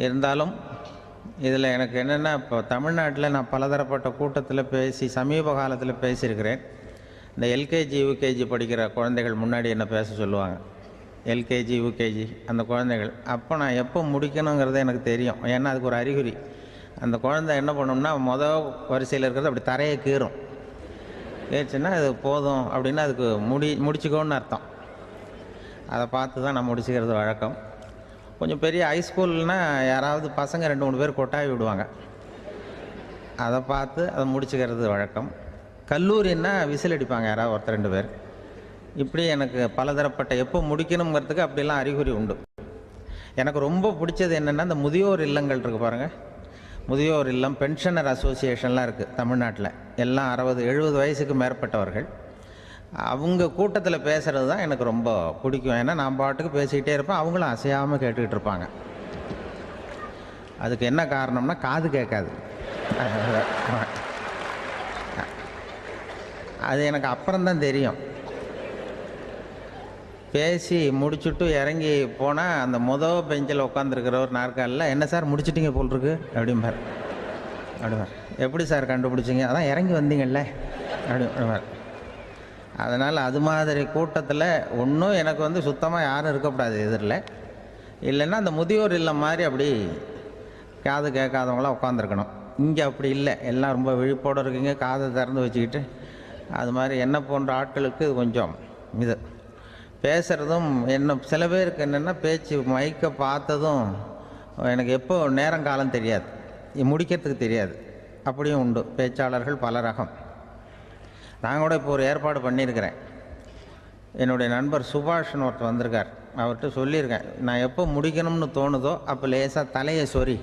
இருந்தாலும் இதில் எனக்கு என்னென்னா, இப்போ தமிழ்நாட்டில் நான் பலதரப்பட்ட கூட்டத்தில் பேசி சமீப காலத்தில் பேசியிருக்கிறேன். இந்த எல்கேஜி யூகேஜி படிக்கிற குழந்தைகள் முன்னாடி என்ன பேச சொல்லுவாங்க, எல்கேஜி யூகேஜி அந்த குழந்தைகள். அப்போ நான் எப்போ முடிக்கணுங்கிறது எனக்கு தெரியும். ஏன்னா அதுக்கு ஒரு அறிகுறி. அந்த குழந்தை என்ன பண்ணணும்னா, மொதல் வரிசையில் இருக்கிறது அப்படி தரையை கீறும். கேச்சுன்னா அது போதும் அப்படின்னு அதுக்கு முடிச்சுக்கோன்னு அர்த்தம். அதை பார்த்து தான் நான் முடிச்சுக்கிறது வழக்கம். கொஞ்சம் பெரிய ஹைஸ்கூல்னால் யாராவது பசங்க 2-3 பேர் கொட்டாவி விடுவாங்க, அதை பார்த்து அதை முடிச்சுக்கிறது வழக்கம். கல்லூரின்னா விசில் அடிப்பாங்க யாராவது ஒருத்தர் 2 பேர். இப்படி எனக்கு பலதரப்பட்ட எப்போ முடிக்கணுங்கிறதுக்கு அப்படிலாம் அறிகுறி உண்டு. எனக்கு ரொம்ப பிடிச்சது என்னென்னா, இந்த முதியோர் இல்லங்கள் இருக்குது பாருங்கள். முதியோர் இல்லம், பென்ஷனர் அசோசியேஷன்லாம் இருக்குது தமிழ்நாட்டில். எல்லாம் 60-70 வயசுக்கு மேற்பட்டவர்கள். அவங்க கூட்டத்தில் பேசுகிறது தான் எனக்கு ரொம்ப பிடிக்கும். ஏன்னா நான் பாட்டுக்கு பேசிக்கிட்டே இருப்பேன், அவங்களும் அசையாமல் கேட்டுக்கிட்டு இருப்பாங்க. அதுக்கு என்ன காரணம்னா, காது கேட்காது. அது எனக்கு அப்புறம்தான் தெரியும். பேசி முடிச்சுட்டு இறங்கி போனால் அந்த பெஞ்சில் உட்காந்துருக்கிற ஒரு நாற்காலில், என்ன சார் முடிச்சிட்டிங்க போல் இருக்கு அப்படிம்பார். எப்படி சார் கண்டுபிடிச்சிங்க? அதான் இறங்கி வந்தீங்கல்ல அப்படிம்பார். அதனால் அது மாதிரி கூட்டத்தில் ஒன்றும் எனக்கு சுத்தமாக யாரும் இருக்கக்கூடாது எதிரில். இல்லைன்னா அந்த முதியோர் இல்லம் மாதிரி அப்படி காது கேட்காதவங்களாம் உட்காந்துருக்கணும். இங்கே அப்படி இல்லை, எல்லாம் ரொம்ப விழிப்போடு இருக்கீங்க, காதை திறந்து வச்சுக்கிட்டு. அது மாதிரி என்ன போன்ற ஆட்களுக்கு கொஞ்சம் இது பேசுகிறதும் என்ன, சில பேருக்கு என்னென்னா பேச்சு மைக்கை பார்த்ததும் எனக்கு எப்போ நேரங்காலம் தெரியாது, முடிக்கிறதுக்கு தெரியாது. அப்படியும் உண்டு பேச்சாளர்கள் பல ரகம். நான் கூட இப்போ ஒரு ஏற்பாடு பண்ணியிருக்கிறேன். என்னுடைய நண்பர் சுபாஷ்னு ஒருத்தர் வந்திருக்கார். அவர்கிட்ட சொல்லியிருக்கேன், நான் எப்போ முடிக்கணும்னு தோணுதோ அப்போ லேசாக தலையை சொறி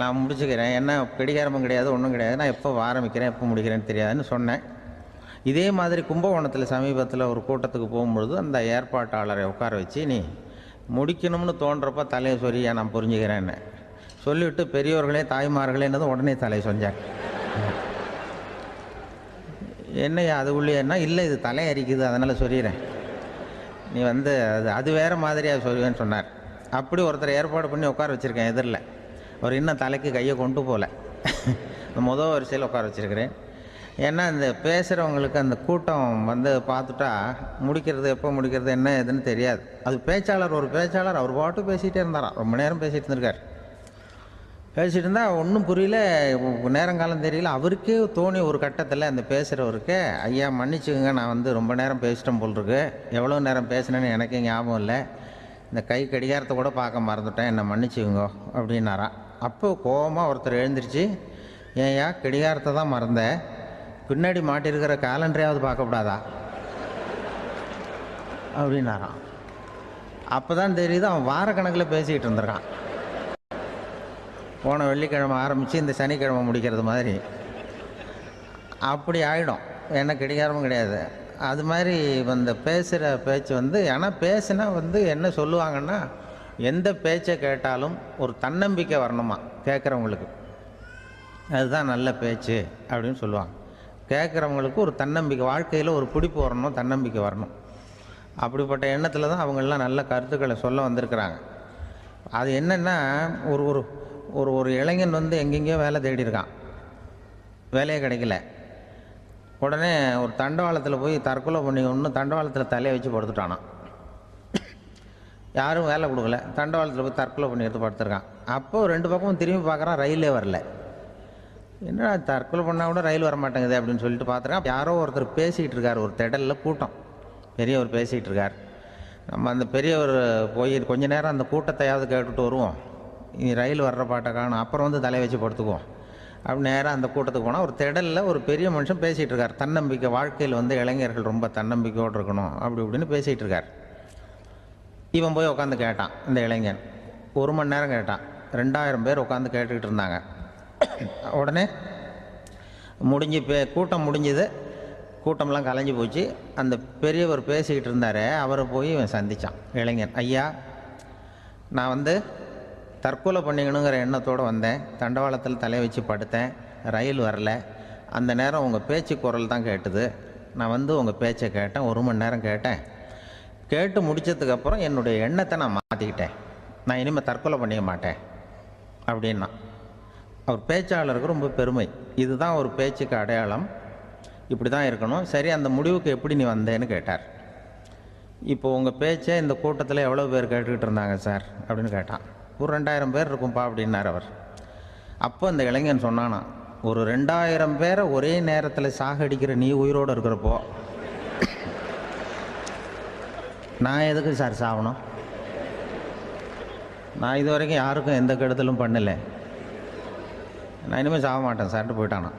நான் முடிச்சுக்கிறேன். என்ன கடிகாரமும் கிடையாது, ஒன்றும் கிடையாது. நான் எப்போ ஆரம்பிக்கிறேன் எப்போ முடிக்கிறேன்னு தெரியாதுன்னு சொன்னேன். இதே மாதிரி கும்பகோணத்தில் சமீபத்தில் ஒரு கூட்டத்துக்கு போகும்பொழுது அந்த ஏற்பாட்டாளரை உட்கார வச்சு, நீ முடிக்கணும்னு தோன்றப்போ தலையை சொரியா நான் புரிஞ்சுக்கிறேன்னு சொல்லிவிட்டு, பெரியவர்களே தாய்மார்களேன்னது உடனே தலையை சொன்னார். என்னையா அது உள்ளேன்னா, இல்லை இது தலை அரிக்குது அதனால் சொல்லிடுறேன், நீ அது வேறு மாதிரியாக சொல்லுவேன்னு சொன்னார். அப்படி ஒருத்தர் ஏற்பாடு பண்ணி உட்கார வச்சுருக்கேன் எதிரில். அவர் இன்னும் தலைக்கு கையை கொண்டு போகல, முதல் வரிசையில் உட்கார வச்சுருக்கிறேன். ஏன்னா இந்த பேசுகிறவங்களுக்கு அந்த கூட்டம் பார்த்துட்டா முடிக்கிறது எப்போ முடிக்கிறது என்ன ஏதுன்னு தெரியாது. அது ஒரு பேச்சாளர் அவர் பாட்டு பேசிகிட்டே இருந்தாராம், ரொம்ப நேரம் பேசிகிட்டு இருந்திருக்கார். பேசிகிட்டு இருந்தால் ஒன்றும் புரியல, நேரங்காலம் தெரியல. அவருக்கே தோணி ஒரு கட்டத்தில் அந்த பேசுகிறவருக்கு, ஐயா மன்னிச்சுக்கோங்க, நான் ரொம்ப நேரம் பேசிட்டேன் போல் இருக்கு, எவ்வளோ நேரம் பேசினேன்னு எனக்கே ஞாபகம் இல்லை, இந்த கை கடிகாரத்தை கூட பார்க்க மறந்துட்டேன், என்னை மன்னிச்சுக்கோங்க அப்படின்னாராம். அப்போ கோபமாக ஒருத்தர் எழுந்திரிச்சு, ஏன்யா கடிகாரத்தை தான் மறந்தேன், பின்னாடி மாட்டிருக்கிற காலண்டரையாவது பார்க்கக்கூடாதா அப்படின்னாராம். அப்போ தான் தெரியுது அவன் வாரக்கணக்கில் பேசிக்கிட்டு இருந்திருக்கான். போன வெள்ளிக்கிழமை ஆரம்பித்து இந்த சனிக்கிழமை முடிக்கிறது மாதிரி அப்படி ஆகிடும். என்ன கடிகாரமும் கிடையாது. அது மாதிரி பேசுகிற பேச்சு ஆனால் பேசுனா என்ன சொல்லுவாங்கன்னா, எந்த பேச்சை கேட்டாலும் ஒரு தன்னம்பிக்கை வரணுமா கேட்குறவங்களுக்கு, அதுதான் நல்ல பேச்சு அப்படின்னு சொல்லுவாங்க. கேட்குறவங்களுக்கு ஒரு தன்னம்பிக்கை, வாழ்க்கையில் ஒரு பிடிப்பு வரணும், தன்னம்பிக்கை வரணும். அப்படிப்பட்ட எண்ணத்தில் தான் அவங்கெல்லாம் நல்ல கருத்துக்களை சொல்ல வந்திருக்கிறாங்க. அது என்னென்னா, ஒரு ஒரு ஒரு ஒரு இளைஞன் எங்கெங்கேயோ வேலை தேடியிருக்கான், வேலையே கிடைக்கல. உடனே ஒரு தண்டவாளத்தில் போய் தற்கொலை பண்ணிக்கணும்னு தண்டவாளத்தில் தலையை வச்சு படுத்துட்டானான். யாரும் வேலை கொடுக்கல, தண்டவாளத்தில் போய் தற்கொலை பண்ணி எடுத்து படுத்துருக்கான். அப்போது 2 பக்கமும் திரும்பி பார்க்குறான், ரயிலே வரல. என்னடா தற்கொலை பண்ணால் கூட ரயில் வர மாட்டேங்குது அப்படின்னு சொல்லிட்டு பார்த்துருக்கான். யாரோ ஒருத்தர் பேசிகிட்டு இருக்கார், ஒரு திடலில் கூட்டம், பெரியவர் பேசிகிட்டு இருக்கார். நம்ம அந்த பெரியவர் போய் கொஞ்ச நேரம் அந்த கூட்டத்தையாவது கேட்டுட்டு வருவோம், நீ ரயில் வர்ற பாட்டை காணும், அப்புறம் தலையை வச்சு படுத்துக்குவோம் அப்படி நேராக அந்த கூட்டத்துக்கு போனால் ஒரு திடலில் ஒரு பெரிய மனுஷன் பேசிகிட்டு இருக்கார். தன்னம்பிக்கை, வாழ்க்கையில் இளைஞர்கள் ரொம்ப தன்னம்பிக்கையோடு இருக்கணும் அப்படி இப்படின்னு பேசிகிட்டு இருக்கார். இவன் போய் உட்காந்து கேட்டான். இந்த இளைஞன் 1 மணி நேரம் கேட்டான். 2000 பேர் உட்காந்து கேட்டுக்கிட்டு இருந்தாங்க. உடனே கூட்டம் முடிஞ்சுது, கூட்டம்லாம் கலைஞ்சி போச்சு. அந்த பெரியவர் பேசிக்கிட்டு இருந்தார், அவரை போய் இவன் சந்தித்தான். இளைஞன், ஐயா நான் தற்கொலை பண்ணிக்கணுங்கிற எண்ணத்தோடு வந்தேன், தண்டவாளத்தில் தலையை வச்சு படுத்தேன், ரயில் வரல, அந்த நேரம் உங்கள் பேச்சு குரல் தான் கேட்டுது, நான் உங்கள் பேச்சை கேட்டேன், 1 மணி நேரம் கேட்டேன், கேட்டு முடித்ததுக்கப்புறம் என்னுடைய எண்ணத்தை நான் மாற்றிக்கிட்டேன், நான் இனிமேல் தற்கொலை பண்ணிக்க மாட்டேன் அப்படின்னா. அவர் பேச்சாளருக்கு ரொம்ப பெருமை. இதுதான் ஒரு பேச்சுக்கு அடையாளம், இப்படி தான் இருக்கணும். சரி, அந்த முடிவுக்கு எப்படி நீ வந்தேன்னு கேட்டார். இப்போ உங்கள் பேச்சை இந்த கூட்டத்தில் எவ்வளோ பேர் கேட்டுக்கிட்டு இருந்தாங்க சார் அப்படின்னு கேட்டான். ஒரு 2000 பேர் இருக்கும்பா அப்படின்னார் அவர். அப்போ அந்த இளைஞன் சொன்னானா, ஒரு 2000 பேரை ஒரே நேரத்தில் சாகடிக்கிற நீ உயிரோடு இருக்கிறப்போ நான் எதுக்கு சார் சாகணும்? நான் இது வரைக்கும் யாருக்கும் எந்த கெடுதலும் பண்ணலை, நான் இனிமேல் சாக மாட்டேன் சார்ட்டு போயிட்டானா.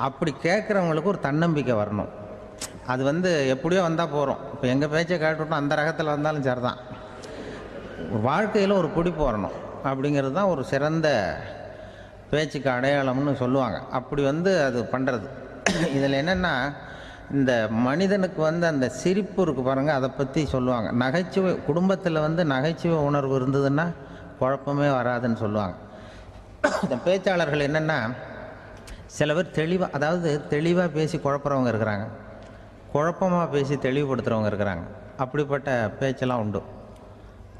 அப்படி கேட்குறவங்களுக்கு ஒரு தன்னம்பிக்கை வரணும். அது எப்படியோ வந்தால் போகிறோம். இப்போ எங்கள் பேச்சை கேட்டுவிட்டோம், அந்த ரகத்தில் வந்தாலும் சரி தான். வாழ்க்கையில் ஒரு பிடிப்பு வரணும். அப்படிங்கிறது தான் ஒரு சிறந்த பேச்சுக்கு அடையாளம்னு சொல்லுவாங்க. அப்படி அது பண்ணுறது. இதில் என்னென்னா, இந்த மனிதனுக்கு அந்த சிரிப்பு இருக்குது பாருங்கள், அதை பற்றி சொல்லுவாங்க. நகைச்சுவை குடும்பத்தில் நகைச்சுவை உணர்வு இருந்ததுன்னா குழப்பமே வராதுன்னு சொல்லுவாங்க. இந்த பேச்சாளர்கள் என்னென்னா, சில பேர் தெளிவாக பேசி குழப்புறவங்க இருக்கிறாங்க, குழப்பமாக பேசி தெளிவுபடுத்துகிறவங்க இருக்கிறாங்க. அப்படிப்பட்ட பேச்செல்லாம் உண்டு.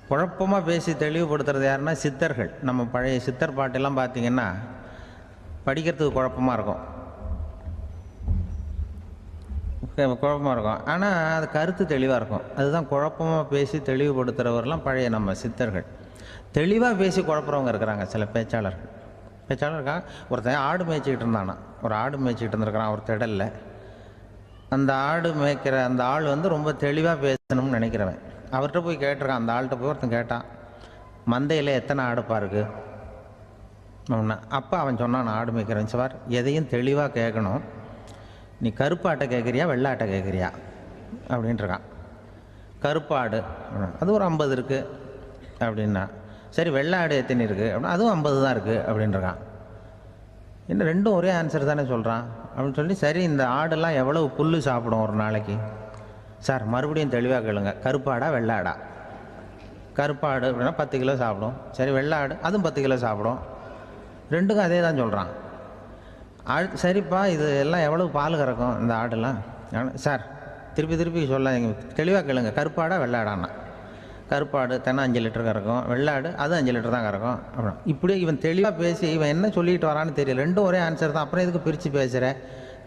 குழப்பமாக பேசி தெளிவுபடுத்துறது யாருன்னா சித்தர்கள். நம்ம பழைய சித்தர் பாட்டெல்லாம் பார்த்திங்கன்னா படிக்கிறதுக்கு குழப்பமாக இருக்கும், ஆனால் அது கருத்து தெளிவாக இருக்கும். அதுதான் குழப்பமாக பேசி தெளிவுபடுத்துகிறவரெலாம் பழைய நம்ம சித்தர்கள். தெளிவாக பேசி குழப்புறவங்க இருக்கிறாங்க சில பேச்சாளர்கள். இருக்காங்க. ஒருத்தன் ஆடு மேய்ச்சிக்கிட்டு இருந்தானா, ஒரு ஆடு மேய்ச்சிக்கிட்டு இருந்திருக்கிறான் ஒரு திடலில். அந்த ஆடு மேய்க்கிற அந்த ஆள் ரொம்ப தெளிவாக பேசணும்னு நினைக்கிறவன். அவர்கிட்ட போய் கேட்டிருக்கான். அந்த ஆள்கிட்ட போய் ஒருத்தன் கேட்டான், மந்தையில் எத்தனை ஆடுப்பா இருக்குது அப்படின்னா. அப்போ அவன் சொன்னான், நான் ஆடு மேய்க்கிறேன் சார், எதையும் தெளிவாக கேட்கணும், நீ கருப்பாட்டை கேட்குறியா வெள்ளாட்டை கேட்குறியா அப்படின்ட்டுருக்கான். கருப்பாடு அது ஒரு 50 இருக்குது அப்படின்னா. சரி, வெள்ளாடு எத்தனை இருக்குது அப்படின்னா, அதுவும் 50 தான் இருக்குது அப்படின்ட்டுருக்கான். இன்னும் ரெண்டும் ஒரே ஆன்சர் தானே சொல்கிறான் அப்படின்னு சொல்லி, சரி இந்த ஆடெல்லாம் எவ்வளவு புல் சாப்பிடும் ஒரு நாளைக்கு சார், மறுபடியும் தெளிவாக கேளுங்க, கருப்பாடா வெள்ளாடா? கருப்பாடு அப்படின்னா 10 கிலோ சாப்பிடும். சரி, வெள்ளாடு அதுவும் 10 கிலோ சாப்பிடும். ரெண்டுக்கும் அதே தான் சொல்கிறான். சரிப்பா, இது எல்லாம் எவ்வளவு பால் கறக்கும் இந்த ஆடெல்லாம்? சார் திருப்பி சொல்ல, தெளிவாக கேளுங்க, கருப்பாடா வெள்ளாடான்னா? கருப்பாடு தினம் 5 லிட்டர் கறக்கும், வெள்ளாடு அது 5 லிட்டர் தான் கறக்கும் அப்படின்னா. இப்படியே இவன் தெளிவாக பேசி இவன் என்ன சொல்லிட்டு வரான்னு தெரியல. ரெண்டும் ஒரே ஆன்சர் தான், அப்புறம் எதுக்கு பிரித்து பேசுகிற,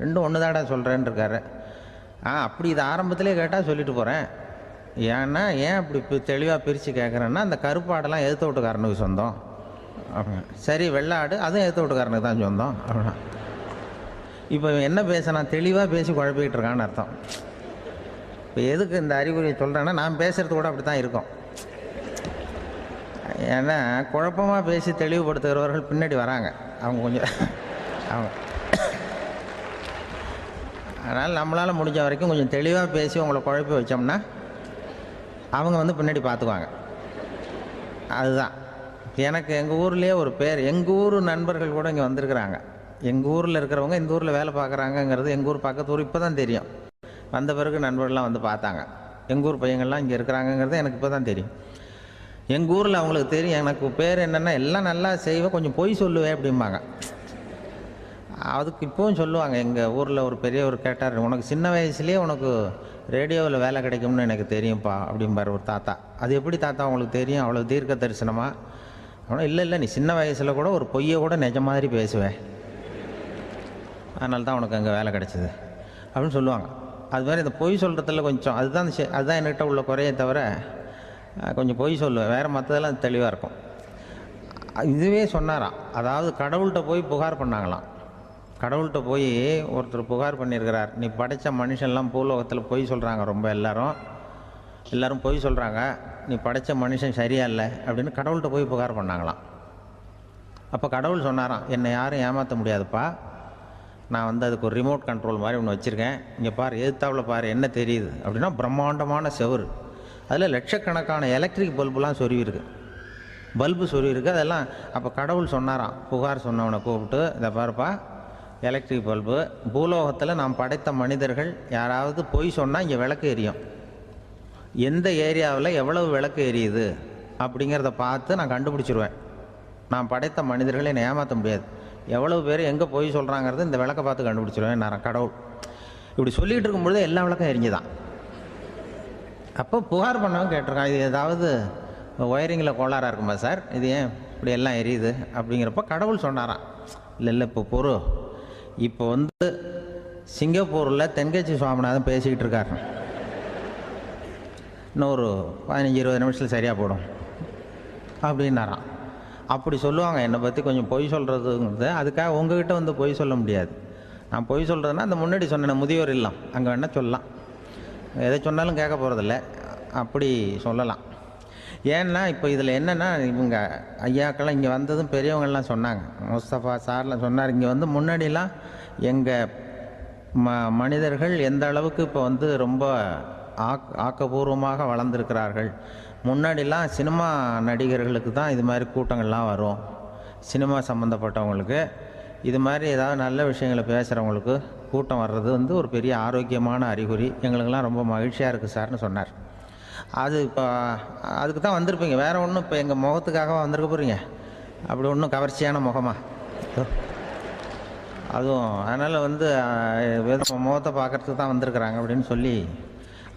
ரெண்டும் ஒன்று தாடா சொல்கிறேன்னு இருக்காரு. அப்படி இது ஆரம்பத்திலே கேட்டால் சொல்லிட்டு போகிறேன். ஏன் அப்படி தெளிவாக பிரித்து கேட்குறேன்னா, அந்த கருப்பாடெல்லாம் எதிர்த்த வீட்டுக்காரனுக்கு சொந்தம் அப்படின்னா. சரி, வெள்ளாடு அதுவும் எதிர்த்த வீட்டுக்காரனுக்கு தான் சொந்தம் அப்படின்னா. இப்போ என்ன பேச, நான் தெளிவாக பேசி குழப்பிக்கிட்டு இருக்கான்னு அர்த்தம். இப்போ எதுக்கு இந்த அறிகுறியை சொல்கிறேன்னா, நான் பேசுகிறது கூட அப்படி தான் இருக்கும். ஏன்னா குழப்பமாக பேசி தெளிவுபடுத்துகிறவர்கள் பின்னாடி வராங்க, அவங்க கொஞ்சம் அவங்க. அதனால் நம்மளால் முடிஞ்ச வரைக்கும் கொஞ்சம் தெளிவாக பேசி உங்களை குழப்பி வச்சோம்னா அவங்க பின்னாடி பார்த்துக்குவாங்க. அதுதான் எனக்கு எங்கள் ஊர்லேயே ஒரு பேர், எங்கள் ஊர் நண்பர்கள் கூட இங்கே வந்திருக்கிறாங்க. எங்கள் ஊரில் இருக்கிறவங்க இந்த ஊரில் வேலை பார்க்குறாங்கங்கிறது எங்கள் ஊர் பக்கத்து ஊர் இப்போ தான் தெரியும். வந்த பிறகு நண்பர்கள்லாம் பார்த்தாங்க, எங்கள் ஊர் பையங்கள்லாம் இங்கே இருக்கிறாங்கங்கிறது எனக்கு இப்போ தான் தெரியும். எங்கள் ஊரில் அவங்களுக்கு தெரியும் எனக்கு பேர் என்னென்னா, எல்லாம் நல்லா செய்வேன், கொஞ்சம் பொய் சொல்லுவேன் அப்படிம்பாங்க. அதுக்கு இப்போவும் சொல்லுவாங்க. எங்கள் ஊரில் ஒரு பெரியவர் கேட்டார், உனக்கு சின்ன வயசுலேயே உனக்கு ரேடியோவில் வேலை கிடைக்கும்னு எனக்கு தெரியும்ப்பா அப்படிம்பார் ஒரு தாத்தா. அது எப்படி தாத்தா உங்களுக்கு தெரியும், அவ்வளோ தீர்க்க தரிசனமாக? ஆனால் இல்லை, நீ சின்ன வயசில் கூட ஒரு பொய்யை கூட நிஜ மாதிரி பேசுவேன், அதனால தான் உனக்கு அங்கே வேலை கிடைச்சிது அப்படின்னு சொல்லுவாங்க. அது மாதிரி இந்த பொய் சொல்கிறதுல கொஞ்சம் அதுதான் என்கிட்ட உள்ள குறைய தவிர, கொஞ்சம் பொய் சொல்லுவேன், வேறு மற்றதெல்லாம் தெளிவாக இருக்கும். இதுவே சொன்னாராம். அதாவது கடவுள்கிட்ட போய் புகார் பண்ணாங்களாம். கடவுள்கிட்ட போய் ஒருத்தர் புகார் பண்ணியிருக்கிறார், நீ படைத்த மனுஷன்லாம் பூலோகத்தில் பொய் சொல்கிறாங்க, ரொம்ப எல்லோரும் பொய் சொல்கிறாங்க, நீ படைத்த மனுஷன் சரியா இல்லை அப்படின்னு கடவுள்கிட்ட போய் புகார் பண்ணாங்களாம். அப்போ கடவுள் சொன்னாராம், என்னை யாரும் ஏமாற்ற முடியாதுப்பா, நான் அதுக்கு ஒரு ரிமோட் கண்ட்ரோல் மாதிரி ஒன்று வச்சுருக்கேன், இங்கே பாரு, எதிர்த்தாவில் பாரு என்ன தெரியுது அப்படின்னா பிரம்மாண்டமான செவுரு, அதில் லட்சக்கணக்கான எலக்ட்ரிக் பல்புலாம் பல்பு சொருவிருக்கு அதெல்லாம். அப்போ கடவுள் சொன்னாராம், புகார் சொன்னவனை கூப்பிட்டு, இதை பாருப்பா, எலக்ட்ரிக் பல்பு, பூலோகத்தில் நாம் படைத்த மனிதர்கள் யாராவது பொய் சொன்னால் இங்கே விளக்கு எரியும், எந்த ஏரியாவில் எவ்வளவு விளக்கு எரியுது அப்படிங்கிறத பார்த்து நான் கண்டுபிடிச்சிருவேன், நான் படைத்த மனிதர்களை என்னை ஏமாற்ற முடியாது, எவ்வளவு பேர் எங்கே பொய் சொல்கிறாங்கிறது இந்த விளக்கை பார்த்து கண்டுபிடிச்சிருவேன் நான் கடவுள். இப்படி சொல்லிகிட்டு இருக்கும்பொழுது எல்லா விளக்கம் எரிஞ்சுதான். அப்போ புகார் பண்ணவங்க கேட்டிருக்கான், இது ஏதாவது ஒயரிங்கில் கோளாறாக இருக்குமா சார், இது ஏன் இப்படி எல்லாம் எரியுது அப்படிங்கிறப்ப கடவுள் சொன்னாராம், இல்லை இல்லை இப்போ பொறு, இப்போ வந்து சிங்கப்பூரில் தென்கட்சி சுவாமிநாதன் பேசிக்கிட்டு இருக்காரு, இன்னும் ஒரு 15-20 நிமிஷத்தில் சரியாக போடும் அப்படின்னாராம். அப்படி சொல்லுவாங்க என்னை பற்றி. கொஞ்சம் பொய் சொல்கிறதுங்கிறது, அதுக்காக உங்ககிட்ட வந்து பொய் சொல்ல முடியாது. நான் பொய் சொல்கிறதுனா அந்த முன்னாடி சொன்ன முதியோர் இல்லம் அங்கே வேணால் சொல்லலாம், எதை சொன்னாலும் கேட்க போகிறதில்ல, அப்படி சொல்லலாம். ஏன்னா இப்போ இதில் என்னென்னா, இவங்க ஐயாக்கெல்லாம் இங்கே வந்ததும் பெரியவங்கள்லாம் சொன்னாங்க, முஸ்தபா சார்லாம் சொன்னார், இங்கே வந்து முன்னாடிலாம் எங்கள் மனிதர்கள் எந்த அளவுக்கு இப்போ வந்து ரொம்ப ஆக்கப்பூர்வமாக வளர்ந்துருக்கிறார்கள். முன்னாடிலாம் சினிமா நடிகர்களுக்கு தான் இது மாதிரி கூட்டங்கள்லாம் வரும், சினிமா சம்மந்தப்பட்டவங்களுக்கு இது மாதிரி ஏதாவது நல்ல விஷயங்களை பேசுகிறவங்களுக்கு கூட்டம் வர்றது வந்து ஒரு பெரிய ஆரோக்கியமான அறிகுறி, எங்களுக்கெல்லாம் ரொம்ப மகிழ்ச்சியாக இருக்குது சார்னு சொன்னார். அது இப்போ அதுக்கு தான் வந்திருப்பீங்க, வேறு ஒன்றும் இப்போ எங்கள் முகத்துக்காக வந்திருக்க போகிறீங்க, அப்படி ஒன்றும் கவர்ச்சியான முகமா அதுவும், அதனால் வந்து முகத்தை பார்க்குறதுக்கு தான் வந்திருக்கிறாங்க அப்படின்னு சொல்லி.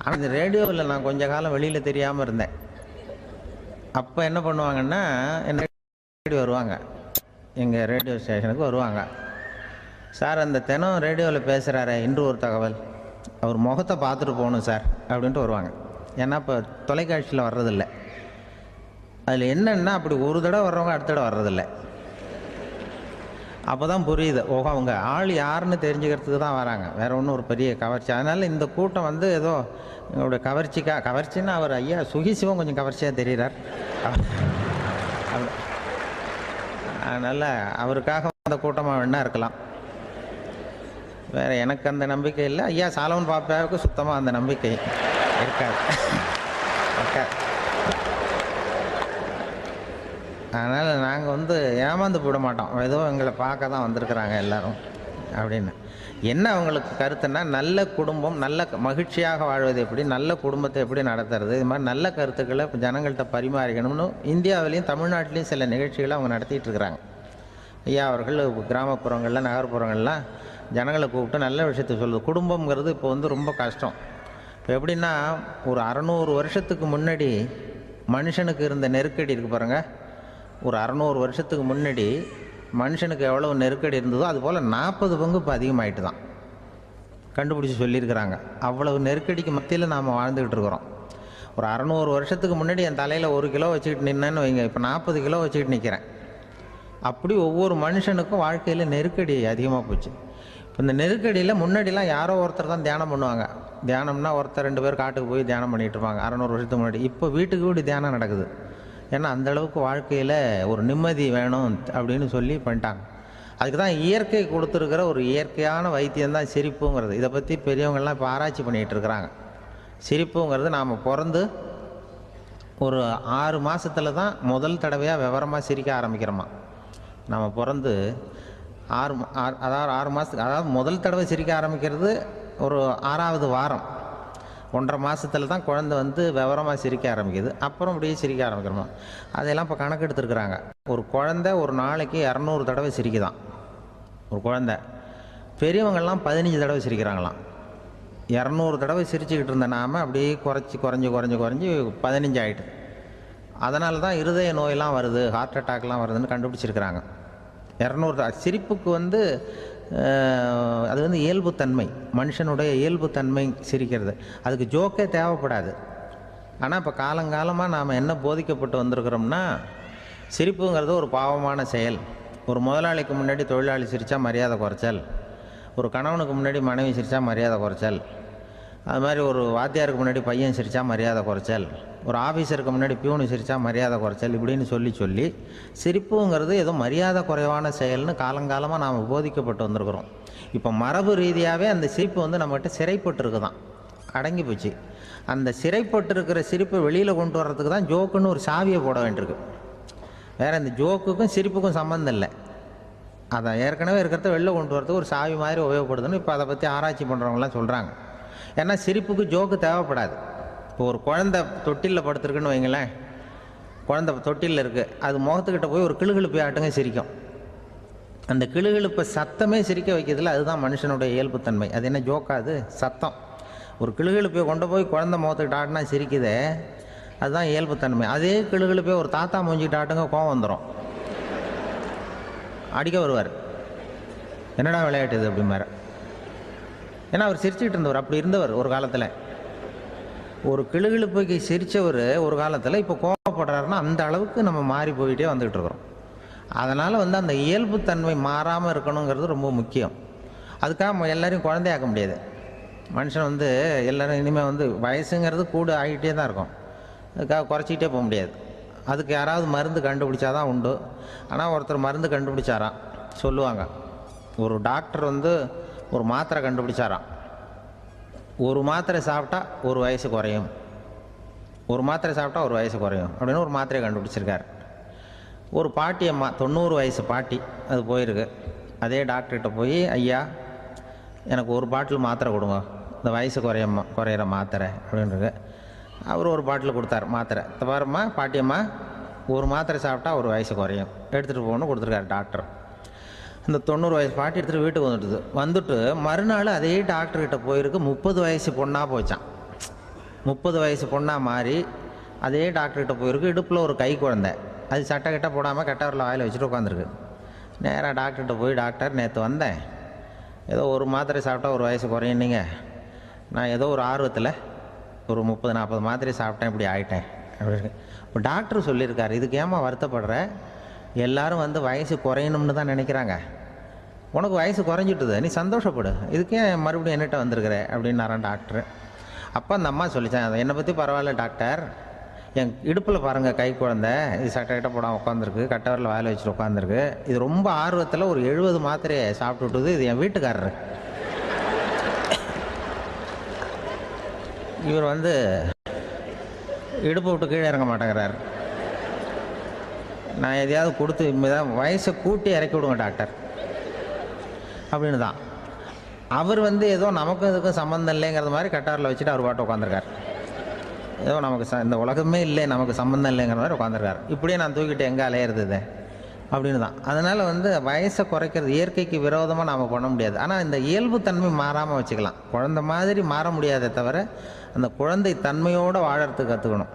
ஆனால் இந்த ரேடியோவில் நான் கொஞ்ச காலம் வெளியில் தெரியாமல் இருந்தேன். அப்போ என்ன பண்ணுவாங்கன்னா, என்ன வருவாங்க எங்கள் ரேடியோ ஸ்டேஷனுக்கு வருவாங்க, சார் அந்த தினம் ரேடியோவில் பேசுகிறாரு இன்று ஒரு தகவல், அவர் முகத்தை பார்த்துட்டு போகணும் சார் அப்படின்ட்டு வருவாங்க. ஏன்னா இப்போ தொலைக்காட்சியில் வர்றதில்லை. அதில் என்னென்னா, அப்படி ஒரு தடவை வர்றவங்க அடுத்த தடவை வர்றதில்லை. அப்போ தான் புரியுது, ஓஹோ அவங்க ஆள் யாருன்னு தெரிஞ்சுக்கிறதுக்கு தான் வராங்க, வேறு ஒன்றும் ஒரு பெரிய கவர்ச்சி. அதனால் இந்த கூட்டம் வந்து ஏதோ எங்களுடைய கவர்ச்சின்னா அவர் ஐயா சுகிசிவம் கொஞ்சம் கவர்ச்சியாக தெரிகிறார், அதனால் அவருக்காக அந்த கூட்டமாக வேணா இருக்கலாம், வேறு எனக்கு அந்த நம்பிக்கை இல்லை. ஐயா சாலமன் பாப்பாவுக்கு சுத்தமாக அந்த நம்பிக்கை இருக்காது. அதனால் நாங்கள் வந்து ஏமாந்து போட மாட்டோம், ஏதோ எங்களை பார்க்க தான் வந்திருக்கிறாங்க எல்லோரும் அப்படின்னு. என்ன அவங்களுக்கு கருத்துன்னா, நல்ல குடும்பம், நல்ல மகிழ்ச்சியாக வாழ்வது எப்படி, நல்ல குடும்பத்தை எப்படி நடத்துறது, இது மாதிரி நல்ல கருத்துக்களை ஜனங்கள்கிட்ட பரிமாறிக்கணும்னு இந்தியாவிலையும் தமிழ்நாட்டிலையும் சில நிகழ்ச்சிகளை அவங்க நடத்திட்டு இருக்கிறாங்க. ஐயா அவர்கள் கிராமப்புறங்களில் நகர்ப்புறங்கள்லாம் ஜனங்களை கூப்பிட்டு நல்ல விஷயத்தை சொல்லுது. குடும்பங்கிறது இப்போ வந்து ரொம்ப கஷ்டம். இப்போ எப்படின்னா, ஒரு 600 வருஷத்துக்கு முன்னாடி மனுஷனுக்கு இருந்த நெருக்கடி இருக்குது பாருங்கள், ஒரு 600 வருஷத்துக்கு முன்னாடி மனுஷனுக்கு எவ்வளோ நெருக்கடி இருந்ததோ அதுபோல் 40 பங்கு இப்போ அதிகமாகிட்டு தான் கண்டுபிடிச்சி சொல்லியிருக்கிறாங்க. அவ்வளவு நெருக்கடிக்கு மத்தியில் நாம் வாழ்ந்துக்கிட்டு இருக்கிறோம். ஒரு 600 வருஷத்துக்கு முன்னாடி என் தலையில் 1 கிலோ வச்சுக்கிட்டு நின்னேன்னு வைங்க, இப்போ 40 கிலோ வச்சுக்கிட்டு நிற்கிறேன். அப்படி ஒவ்வொரு மனுஷனுக்கும் வாழ்க்கையில் நெருக்கடி அதிகமாக போச்சு. இப்போ இந்த நெருக்கடியில் முன்னாடிலாம் யாரோ ஒருத்தர் தான் தியானம் பண்ணுவாங்க. தியானம்னா ஒருத்தர் 2 பேர் காட்டுக்கு போய் தியானம் பண்ணிகிட்டு இருப்பாங்க 600 வருஷத்துக்கு முன்னாடி. இப்போ வீட்டுக்கு வீடு தியானம் நடக்குது. ஏன்னா அந்தளவுக்கு வாழ்க்கையில் ஒரு நிம்மதி வேணும் அப்படின்னு சொல்லி பண்ணிட்டாங்க. அதுக்கு தான் இயற்கை கொடுத்துருக்கிற ஒரு இயற்கையான வைத்தியம்தான் சிரிப்புங்கிறது. இதை பற்றி பெரியவங்கள்லாம் இப்போ ஆராய்ச்சி பண்ணிகிட்டு இருக்கிறாங்க. சிரிப்புங்கிறது நாம் பிறந்து ஒரு 6 மாதத்தில் தான் முதல் தடவையாக விவரமாக சிரிக்க ஆரம்பிக்கிறோமா. நம்ம பிறந்து 6 மாதத்துக்கு, அதாவது முதல் தடவை சிரிக்க ஆரம்பிக்கிறது ஒரு 6ஆவது வாரம், 1.5 மாதத்தில் தான் குழந்தை வந்து விவரமாக சிரிக்க ஆரம்பிக்குது. அப்புறம் அப்படியே சிரிக்க ஆரம்பிக்கிறோமா. அதெல்லாம் இப்போ கணக்கு எடுத்துருக்குறாங்க. ஒரு குழந்தை ஒரு நாளைக்கு 200 தடவை சிரிக்குதான் ஒரு குழந்தை. பெரியவங்கள்லாம் 15 தடவை சிரிக்கிறாங்களாம். 200 தடவை சிரிச்சுக்கிட்டு இருந்த நாம் அப்படியே குறைஞ்சி 15 ஆகிட்டு. அதனால தான் இருதய நோயெல்லாம் வருது, ஹார்ட் அட்டாக்லாம் வருதுன்னு கண்டுபிடிச்சிருக்கிறாங்க. 200 சிரிப்புக்கு வந்து அது வந்து இயல்புத்தன்மை, மனுஷனுடைய இயல்புத்தன்மை சிரிக்கிறது. அதுக்கு ஜோக்கே தேவைப்படாது. ஆனால் இப்போ காலங்காலமாக நாம் என்ன போதிக்கப்பட்டு வந்திருக்கிறோம்னா, சிரிப்புங்கிறது ஒரு பாவமான செயல். ஒரு முதலாளிக்கு முன்னாடி தொழிலாளி சிரித்தா மரியாதை குறைச்சல், ஒரு கணவனுக்கு முன்னாடி மனைவி சிரித்தா மரியாதை குறைச்சல், அது மாதிரி ஒரு வாத்தியாருக்கு முன்னாடி பையன் சிரித்தா மரியாதை குறைச்சல், ஒரு ஆஃபீஸருக்கு முன்னாடி பியூனு சிரித்தா மரியாதை குறைச்சல், இப்படின்னு சொல்லி சிரிப்புங்கிறது ஏதோ மரியாதை குறைவான செயல்னு காலங்காலமாக நாம் போதிக்கப்பட்டு வந்திருக்கிறோம். இப்போ மரபு ரீதியாகவே அந்த சிரிப்பு வந்து நம்மகிட்ட சிறைப்பட்டுருக்குதான், அடங்கி போச்சு. அந்த சிறைப்பட்டிருக்கிற சிரிப்பை வெளியில் கொண்டு வர்றதுக்கு தான் ஜோக்குன்னு ஒரு சாவியை போட வேண்டியிருக்கு. வேறு இந்த ஜோக்குக்கும் சிரிப்புக்கும் சம்மந்தம் இல்லை. அதை ஏற்கனவே இருக்கிறத வெளில கொண்டு வரதுக்கு ஒரு சாவி மாதிரி உபயோகப்படுதுன்னு இப்போ அதை பற்றி ஆராய்ச்சி பண்ணுறவங்களாம் சொல்கிறாங்க. ஏன்னா சிரிப்புக்கு ஜோக்கு தேவைப்படாது. இப்போ ஒரு குழந்தை தொட்டிலில் படுத்துருக்குன்னு வைங்களேன், குழந்தை தொட்டிலில் இருக்குது, அது முகத்துக்கிட்ட போய் ஒரு கிளுகிழுப்பி ஆட்டுங்க சிரிக்கும். அந்த கிளுகிழுப்பை சத்தமே சிரிக்க வைக்கிறதுல அதுதான் மனுஷனுடைய இயல்புத்தன்மை. அது என்ன ஜோக்காது, சத்தம். ஒரு கிளுகிழுப்பை கொண்டு போய் குழந்தை முகத்துக்கிட்ட ஆட்டினா சிரிக்குதே, அதுதான் இயல்புத்தன்மை. அதே கிளுகிழுப்பே ஒரு தாத்தா மூஞ்சிக்கிட்டு ஆட்டுங்க, கோவம் வந்துடும், அடிக்க வருவார். என்னடா விளையாட்டு இது அப்படிமாரு. ஏன்னா அவர் சிரிச்சுக்கிட்டு இருந்தவர், அப்படி இருந்தவர் ஒரு காலத்தில். ஒரு கிளுகிழுப்புக்கு சிரித்தவர் ஒரு காலத்தில் இப்போ கோவப்படுறாருன்னா அந்த அளவுக்கு நம்ம மாறி போயிட்டே வந்துக்கிட்டு இருக்கிறோம். அதனால் அந்த இயல்புத்தன்மை மாறாமல் இருக்கணுங்கிறது ரொம்ப முக்கியம். அதுக்காக எல்லோரையும் குழந்தையாக்க முடியாது. மனுஷன் எல்லோரும் இனிமேல் வயசுங்கிறது கூட ஆகிட்டே தான் இருக்கும். அதுக்காக குறைச்சிக்கிட்டே போக முடியாது. அதுக்கு யாராவது மருந்து கண்டுபிடிச்சாதான் உண்டு. ஆனால் ஒருத்தர் மருந்து கண்டுபிடிச்சாராம், சொல்லுவாங்க. ஒரு டாக்டர் ஒரு மாத்திரை கண்டுபிடிச்சாராம். ஒரு மாத்திரை சாப்பிட்டா ஒரு வயசு குறையும், ஒரு மாத்திரை சாப்பிட்டா ஒரு வயசு குறையும் அப்படின்னு ஒரு மாத்திரையை கண்டுபிடிச்சிருக்காரு. ஒரு பாட்டி அம்மா, 90 வயசு பாட்டி, அது போயிருக்கு. அதே டாக்டர்கிட்ட போய், ஐயா எனக்கு ஒரு பாட்டில் மாத்திரை கொடுங்க, இந்த வயசு குறையிற மாத்திரை அப்படின்றது. அவர் ஒரு பாட்டில் கொடுத்தார் மாத்திரை. பாரும்மா பாட்டியம்மா, ஒரு மாத்திரை சாப்பிட்டா ஒரு வயசு குறையும், எடுத்துகிட்டு போகணும்னு கொடுத்துருக்காரு டாக்டர். இந்த 90 வயசு பாட்டி எடுத்துகிட்டு வீட்டுக்கு வந்துட்டு மறுநாள் அதே டாக்டர்கிட்ட போயிருக்கு. 30 வயசு பொண்ணாக போச்சான். 30 வயசு பொண்ணாக மாறி அதே டாக்டர்கிட்ட போயிருக்கு. இடுப்பில் ஒரு கை குழந்தை, அது சட்டை கிட்ட போடாமல் கட்டவரில் வாயில் வச்சுட்டு உட்காந்துருக்கு. நேராக டாக்டர்கிட்ட போய், டாக்டர் நேற்று வந்தேன், ஏதோ ஒரு மாத்திரை சாப்பிட்டா ஒரு வயசு குறையினீங்க, நான் ஏதோ ஒரு ஆர்வத்தில் ஒரு 30-40 மாத்திரை சாப்பிட்டேன், இப்படி ஆகிட்டேன் அப்படின்னு. இப்போ டாக்டர் சொல்லியிருக்காரு, இதுக்கு ஏமா வருத்தப்படுற, எல்லோரும் வயசு குறையணும்னு தான் நினைக்கிறாங்க, உனக்கு வயசு குறைஞ்சிட்டுது, நீ சந்தோஷப்படு, இதுக்கே மறுபடியும் என்னட்ட வந்திருக்கிற அப்படின்னாரான் டாக்டர். அப்போ அந்த அம்மா சொல்லித்தான், என்னை பற்றி பரவாயில்ல டாக்டர், என் இடுப்பில் பாருங்கள் கை குழந்தை, இது சட்டை கிட்ட போடாமல் உட்காந்துருக்கு, கட்டவரில் வாயில் வச்சுட்டு உட்காந்துருக்கு, இது ரொம்ப ஆர்வத்தில் ஒரு 70 மாத்திரையை சாப்பிட்டுட்டுது, இது என் வீட்டுக்காரரு. இவர் இடுப்பை விட்டு கீழே இறங்க மாட்டேங்கிறார். நான் எதையாவது கொடுத்து இனிமேதான் வயசை கூட்டி இறக்கி விடுங்க டாக்டர் அப்படின்னு தான். அவர் ஏதோ நமக்கும் இதுக்கும் சம்மந்தம் இல்லைங்கிறது மாதிரி கட்டாரில் வச்சுட்டு அவர் பாட்டு உட்காந்துருக்கார். ஏதோ நமக்கு இந்த உலகமே இல்லை, நமக்கு சம்மந்தம் இல்லைங்கிற மாதிரி உட்காந்துருக்கார். இப்படியே நான் தூக்கிட்டு எங்கே அலையிறது இது அப்படின்னு தான். அதனால் வயசை குறைக்கிறது இயற்கைக்கு விரோதமாக நாம் பண்ண முடியாது. ஆனால் இந்த இயல்புத்தன்மை மாறாமல் வச்சுக்கலாம். குழந்தை மாதிரி மாற முடியாதே தவிர அந்த குழந்தை தன்மையோடு வாழறதுக்கு கற்றுக்கணும்.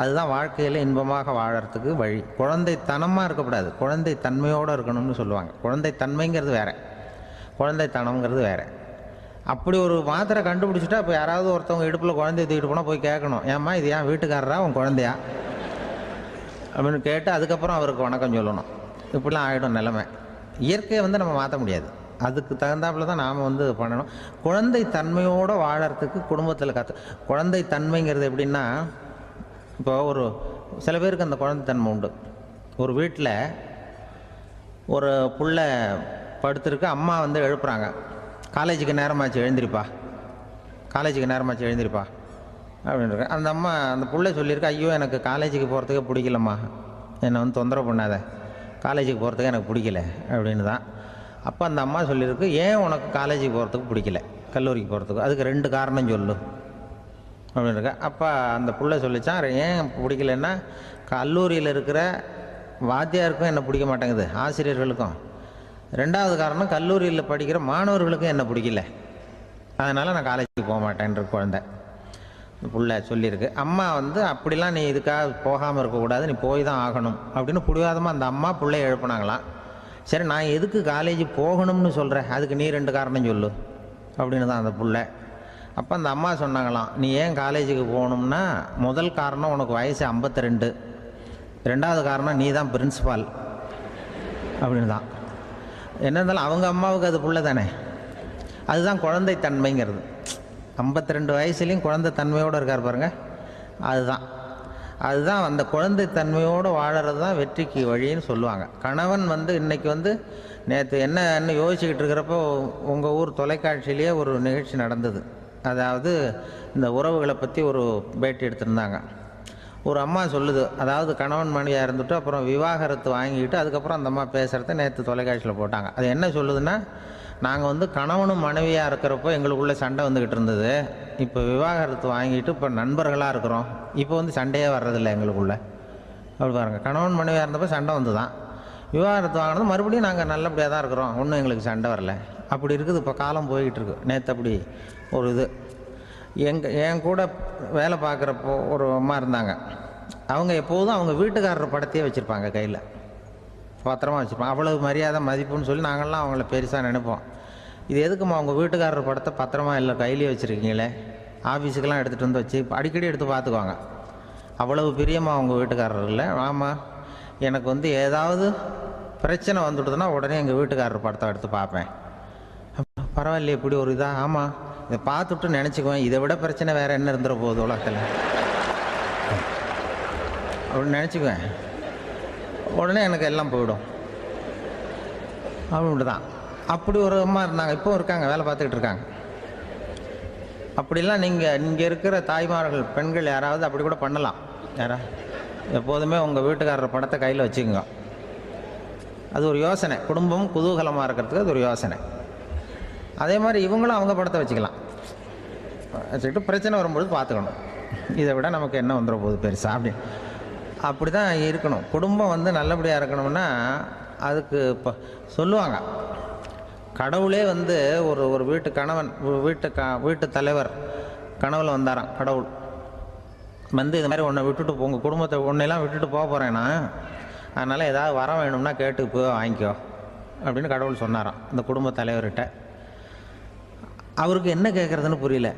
அதுதான் வாழ்க்கையில் இன்பமாக வாழறதுக்கு வழி. குழந்தைத்தனமாக இருக்கக்கூடாது, குழந்தை தன்மையோடு இருக்கணும்னு சொல்லுவாங்க. குழந்தைத்தன்மைங்கிறது வேறு, குழந்தைத்தனம்ங்கிறது வேறு. அப்படி ஒரு மாத்திரை கண்டுபிடிச்சிட்டா இப்போ யாராவது ஒருத்தவங்க இடுப்பில் குழந்தைய தூக்கிட்டு போனால் போய் கேட்கணும், ஏம்மா இது ஏன் வீட்டுக்காரரா உன் குழந்தையா அப்படின்னு கேட்டு அதுக்கப்புறம் அவருக்கு வணக்கம் சொல்லணும். இப்படிலாம் ஆகிடும் நிலைமை. இயற்கையை நம்ம மாற்ற முடியாது, அதுக்கு தகுந்தாப்புல தான் நாம் பண்ணணும். குழந்தை தன்மையோடு வாழறதுக்கு குடும்பத்தில் குழந்தை தன்மைங்கிறது எப்படின்னா, இப்போ ஒரு சில பேருக்கு அந்த குழந்தைத்தன்மை உண்டு. ஒரு வீட்டில் ஒரு புள்ள படுத்துருக்கு, அம்மா எழுப்புறாங்க, காலேஜுக்கு நேரமாச்சு எழுந்திரிப்பா, காலேஜுக்கு நேரமாச்சு எழுந்திரிப்பா அப்படின்னு. அந்த அம்மா அந்த பிள்ளை சொல்லியிருக்கு, ஐயோ எனக்கு காலேஜுக்கு போகிறதுக்கே பிடிக்கலம்மா, என்னை தொந்தரவு பண்ணாத, காலேஜுக்கு போகிறதுக்கு எனக்கு பிடிக்கல அப்படின்னு தான். அப்போ அந்த அம்மா சொல்லியிருக்கு, ஏன் உனக்கு காலேஜுக்கு போகிறதுக்கு பிடிக்கல, கல்லூரிக்கு போகிறதுக்கு, அதுக்கு 2 காரணம் சொல்லு அப்படின்னுருக்க. அப்போ அந்த பிள்ளை சொல்லிச்சான், ஏன் பிடிக்கலன்னா, கல்லூரியில் இருக்கிற வாத்தியாருக்கும் என்னை பிடிக்க மாட்டேங்குது, ஆசிரியர்களுக்கும். 2வது காரணம், கல்லூரியில் படிக்கிற மாணவர்களுக்கும் என்ன பிடிக்கல, அதனால் நான் காலேஜுக்கு போக மாட்டேன்ற குழந்தை புள்ள சொல்லியிருக்கு. அம்மா அப்படிலாம் நீ இதுக்காக போகாமல் இருக்கக்கூடாது, நீ போய் தான் ஆகணும் அப்படின்னு பிடிவாதமாக அந்த அம்மா பிள்ளைய எழுப்புனாங்களாம். சரி நான் எதுக்கு காலேஜ் போகணும்னு சொல்கிறேன், அதுக்கு நீ 2 காரணம் சொல்லு அப்படின்னு தான் அந்த பிள்ளை. அப்போ அந்த அம்மா சொன்னாங்களாம், நீ ஏன் காலேஜுக்கு போகணும்னா, முதல் காரணம் உனக்கு வயசு 52, 2வது காரணம் நீ தான் பிரின்சிபால் அப்படின்னு தான். என்ன இருந்தாலும் அவங்க அம்மாவுக்கு அது புள்ள தானே. அதுதான் குழந்தைத்தன்மைங்கிறது. 52 வயசுலேயும் குழந்தைத்தன்மையோடு இருக்கார் பாருங்கள், அதுதான் அந்த குழந்தைத்தன்மையோடு வாழறது தான் வெற்றிக்கு வழின்னு சொல்லுவாங்க. கணவன் இன்றைக்கி நேற்று என்னன்னு யோசிச்சுக்கிட்டு இருக்கிறப்போ உங்கள் ஊர் தொலைக்காட்சியிலேயே ஒரு நிகழ்ச்சி நடந்தது. அதாவது இந்த உறவுகளை பற்றி ஒரு பேட்டி எடுத்திருந்தாங்க. ஒரு அம்மா சொல்லுது, அதாவது கணவன் மனைவியாக இருந்துட்டு அப்புறம் விவாகரத்து வாங்கிட்டு அதுக்கப்புறம் அந்த அம்மா பேசுகிறத நேற்று தொலைக்காட்சியில் போட்டாங்க. அது என்ன சொல்லுதுன்னா, நாங்கள் கணவனும் மனைவியாக இருக்கிறப்போ எங்களுக்குள்ளே சண்டை வந்துக்கிட்டு இருந்தது, இப்போ விவாகரத்து வாங்கிட்டு இப்போ நண்பர்களாக இருக்கிறோம், இப்போ சண்டையே வர்றதில்லை எங்களுக்குள்ளே அப்படி பாருங்கள். கணவன் மனைவியாக இருந்தப்போ சண்டை வந்து தான், விவாகரத்து வாங்கினது மறுபடியும் நாங்கள் நல்லபடியாக தான் இருக்கிறோம், ஒன்றும் எங்களுக்கு சண்டை வரல, அப்படி இருக்குது இப்போ காலம் போய்கிட்டு இருக்கு. நேற்று அப்படி ஒரு இது என் கூட வேலை பார்க்குறப்போ ஒரு அம்மா இருந்தாங்க. அவங்க எப்போதும் அவங்க வீட்டுக்காரர் படத்தையே வச்சுருப்பாங்க, கையில் பத்திரமா வச்சுருப்பாங்க. அவ்வளவு மரியாதை மதிப்புன்னு சொல்லி நாங்கள்லாம் அவங்கள பெருசாக நினைப்போம். இது எதுக்குமா அவங்க வீட்டுக்காரர் படத்தை பத்திரமா இல்லை கையிலே வச்சுருக்கீங்களே, ஆஃபீஸுக்கெல்லாம் எடுத்துகிட்டு வந்து வச்சு அடிக்கடி எடுத்து பார்த்துக்குவாங்க. அவ்வளவு பிரியமாக அவங்க வீட்டுக்காரர் இல்லை. ஆமாம், எனக்கு வந்து ஏதாவது பிரச்சனை வந்துவிடுதுன்னா உடனே எங்கள் வீட்டுக்காரர் படத்தை எடுத்து பார்ப்பேன். பரவாயில்லையே இப்படி ஒரு இதாக. ஆமாம், இதை பார்த்துட்டு நினச்சிக்குவேன், இதை விட பிரச்சனை வேறு என்ன இருந்துட போகுது உலகத்தில் அப்படின்னு நினச்சிக்குவேன். உடனே எனக்கு எல்லாம் போயிடும் அப்படின்ட்டு தான். அப்படி ஒரு அம்மா இருந்தாங்க, இப்போவும் இருக்காங்க, வேலை பார்த்துக்கிட்டு இருக்காங்க. அப்படிலாம் இங்கே இருக்கிற தாய்மார்கள் பெண்கள் யாராவது அப்படி கூட பண்ணலாம். எப்போதுமே உங்கள் வீட்டுக்காரர் படத்தை கையில் வச்சுக்கோங்க. அது ஒரு யோசனை, குடும்பம் குதூகலமாக இருக்கிறதுக்கு அது ஒரு யோசனை. அதே மாதிரி இவங்களும் அவங்க படத்தை வச்சுக்கலாம், வச்சுக்கிட்டு பிரச்சனை வரும்பொழுது பார்த்துக்கணும். இதை விட நமக்கு என்ன வந்துட போகுது பெருசா அப்படி தான் இருக்கணும். குடும்பம் வந்து நல்லபடியாக இருக்கணும்னா அதுக்கு இப்போ சொல்லுவாங்க, கடவுளே வந்து ஒரு வீட்டு கணவன் வீட்டு தலைவர் கனவுல வந்தாராம். கடவுள் வந்து இது மாதிரி உன்னை விட்டுட்டு உங்கள் குடும்பத்தை உன்னையெல்லாம் விட்டுட்டு போக போகிறேன்னா, அதனால் ஏதாவது வர வேணும்னா கேட்டு போய் வாங்கிக்கோ அப்படின்னு கடவுள் சொன்னாராம் இந்த குடும்ப தலைவர்கிட்ட. அவருக்கு என்ன கேட்குறதுன்னு புரியல.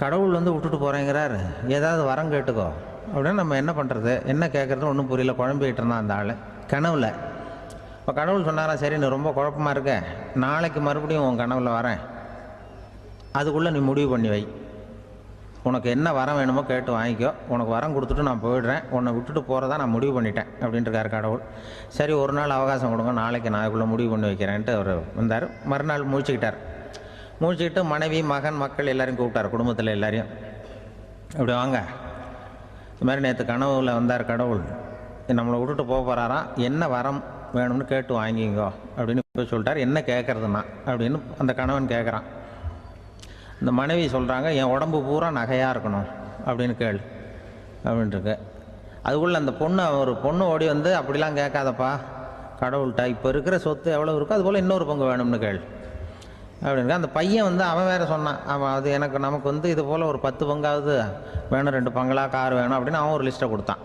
கடவுள் வந்து விட்டுட்டு போகிறேங்கிறார், ஏதாவது வரம் கேட்டுக்கோ அப்படின்னு நம்ம என்ன பண்ணுறது, என்ன கேட்குறதுன்னு ஒன்றும் புரியல. குழம்பிக்கிட்டு இருந்தான் அந்த ஆள் கனவுல. இப்போ கடவுள் சொன்னாரா, சரி நீ ரொம்ப குழப்பமாக இருக்க, நாளைக்கு மறுபடியும் உன் கனவுல வரேன், அதுக்குள்ளே நீ முடிவு பண்ணி வை, உனக்கு என்ன வரம் வேணுமோ கேட்டு வாங்கிக்கோ, உனக்கு வரம் கொடுத்துட்டு நான் போயிடுறேன், உன்னை விட்டுட்டு போகிறதா நான் முடிவு பண்ணிட்டேன் அப்படின்ட்டுருக்காரு கடவுள். சரி ஒரு நாள் அவகாசம் கொடுங்க, நாளைக்கு நான் அதுக்குள்ளே முடிவு பண்ணி வைக்கிறேன்ட்டு அவர் வந்தார். மறுநாள் முழிச்சுக்கிட்டு மனைவி மகன் மக்கள் எல்லாரையும் கூப்பிட்டார், குடும்பத்தில் எல்லாரையும். இப்படி வாங்க, இது மாதிரி நேற்று கனவுல வந்தார் கடவுள், நம்மளை விட்டுட்டு போக போகிறாராம், என்ன வரம் வேணும்னு கேட்டு வாங்கிங்கோ அப்படின்னு போய் சொல்லிட்டார். என்ன கேட்குறதுன்னா அப்படின்னு அந்த கணவன் கேட்குறான். இந்த மனைவி சொல்கிறாங்க, என் உடம்பு பூரா நகையாக இருக்கணும் அப்படின்னு கேளு அப்படின்ட்டுருக்கு. அதுக்குள்ளே அந்த ஒரு பொண்ணு ஓடி வந்து, அப்படிலாம் கேட்காதப்பா கடவுள்கிட்ட, இப்போ இருக்கிற சொத்து எவ்வளோ இருக்கோ அதுபோல் இன்னொரு பங்கு வேணும்னு கேளு அப்படின்னு. அந்த பையன் வந்து அவன் வேறு சொன்னான், அவன் அது நமக்கு வந்து இது போல் ஒரு 10 பங்காவது வேணும், 2 பங்களா கார் வேணும் அப்படின்னு அவன் ஒரு லிஸ்ட்டை கொடுத்தான்.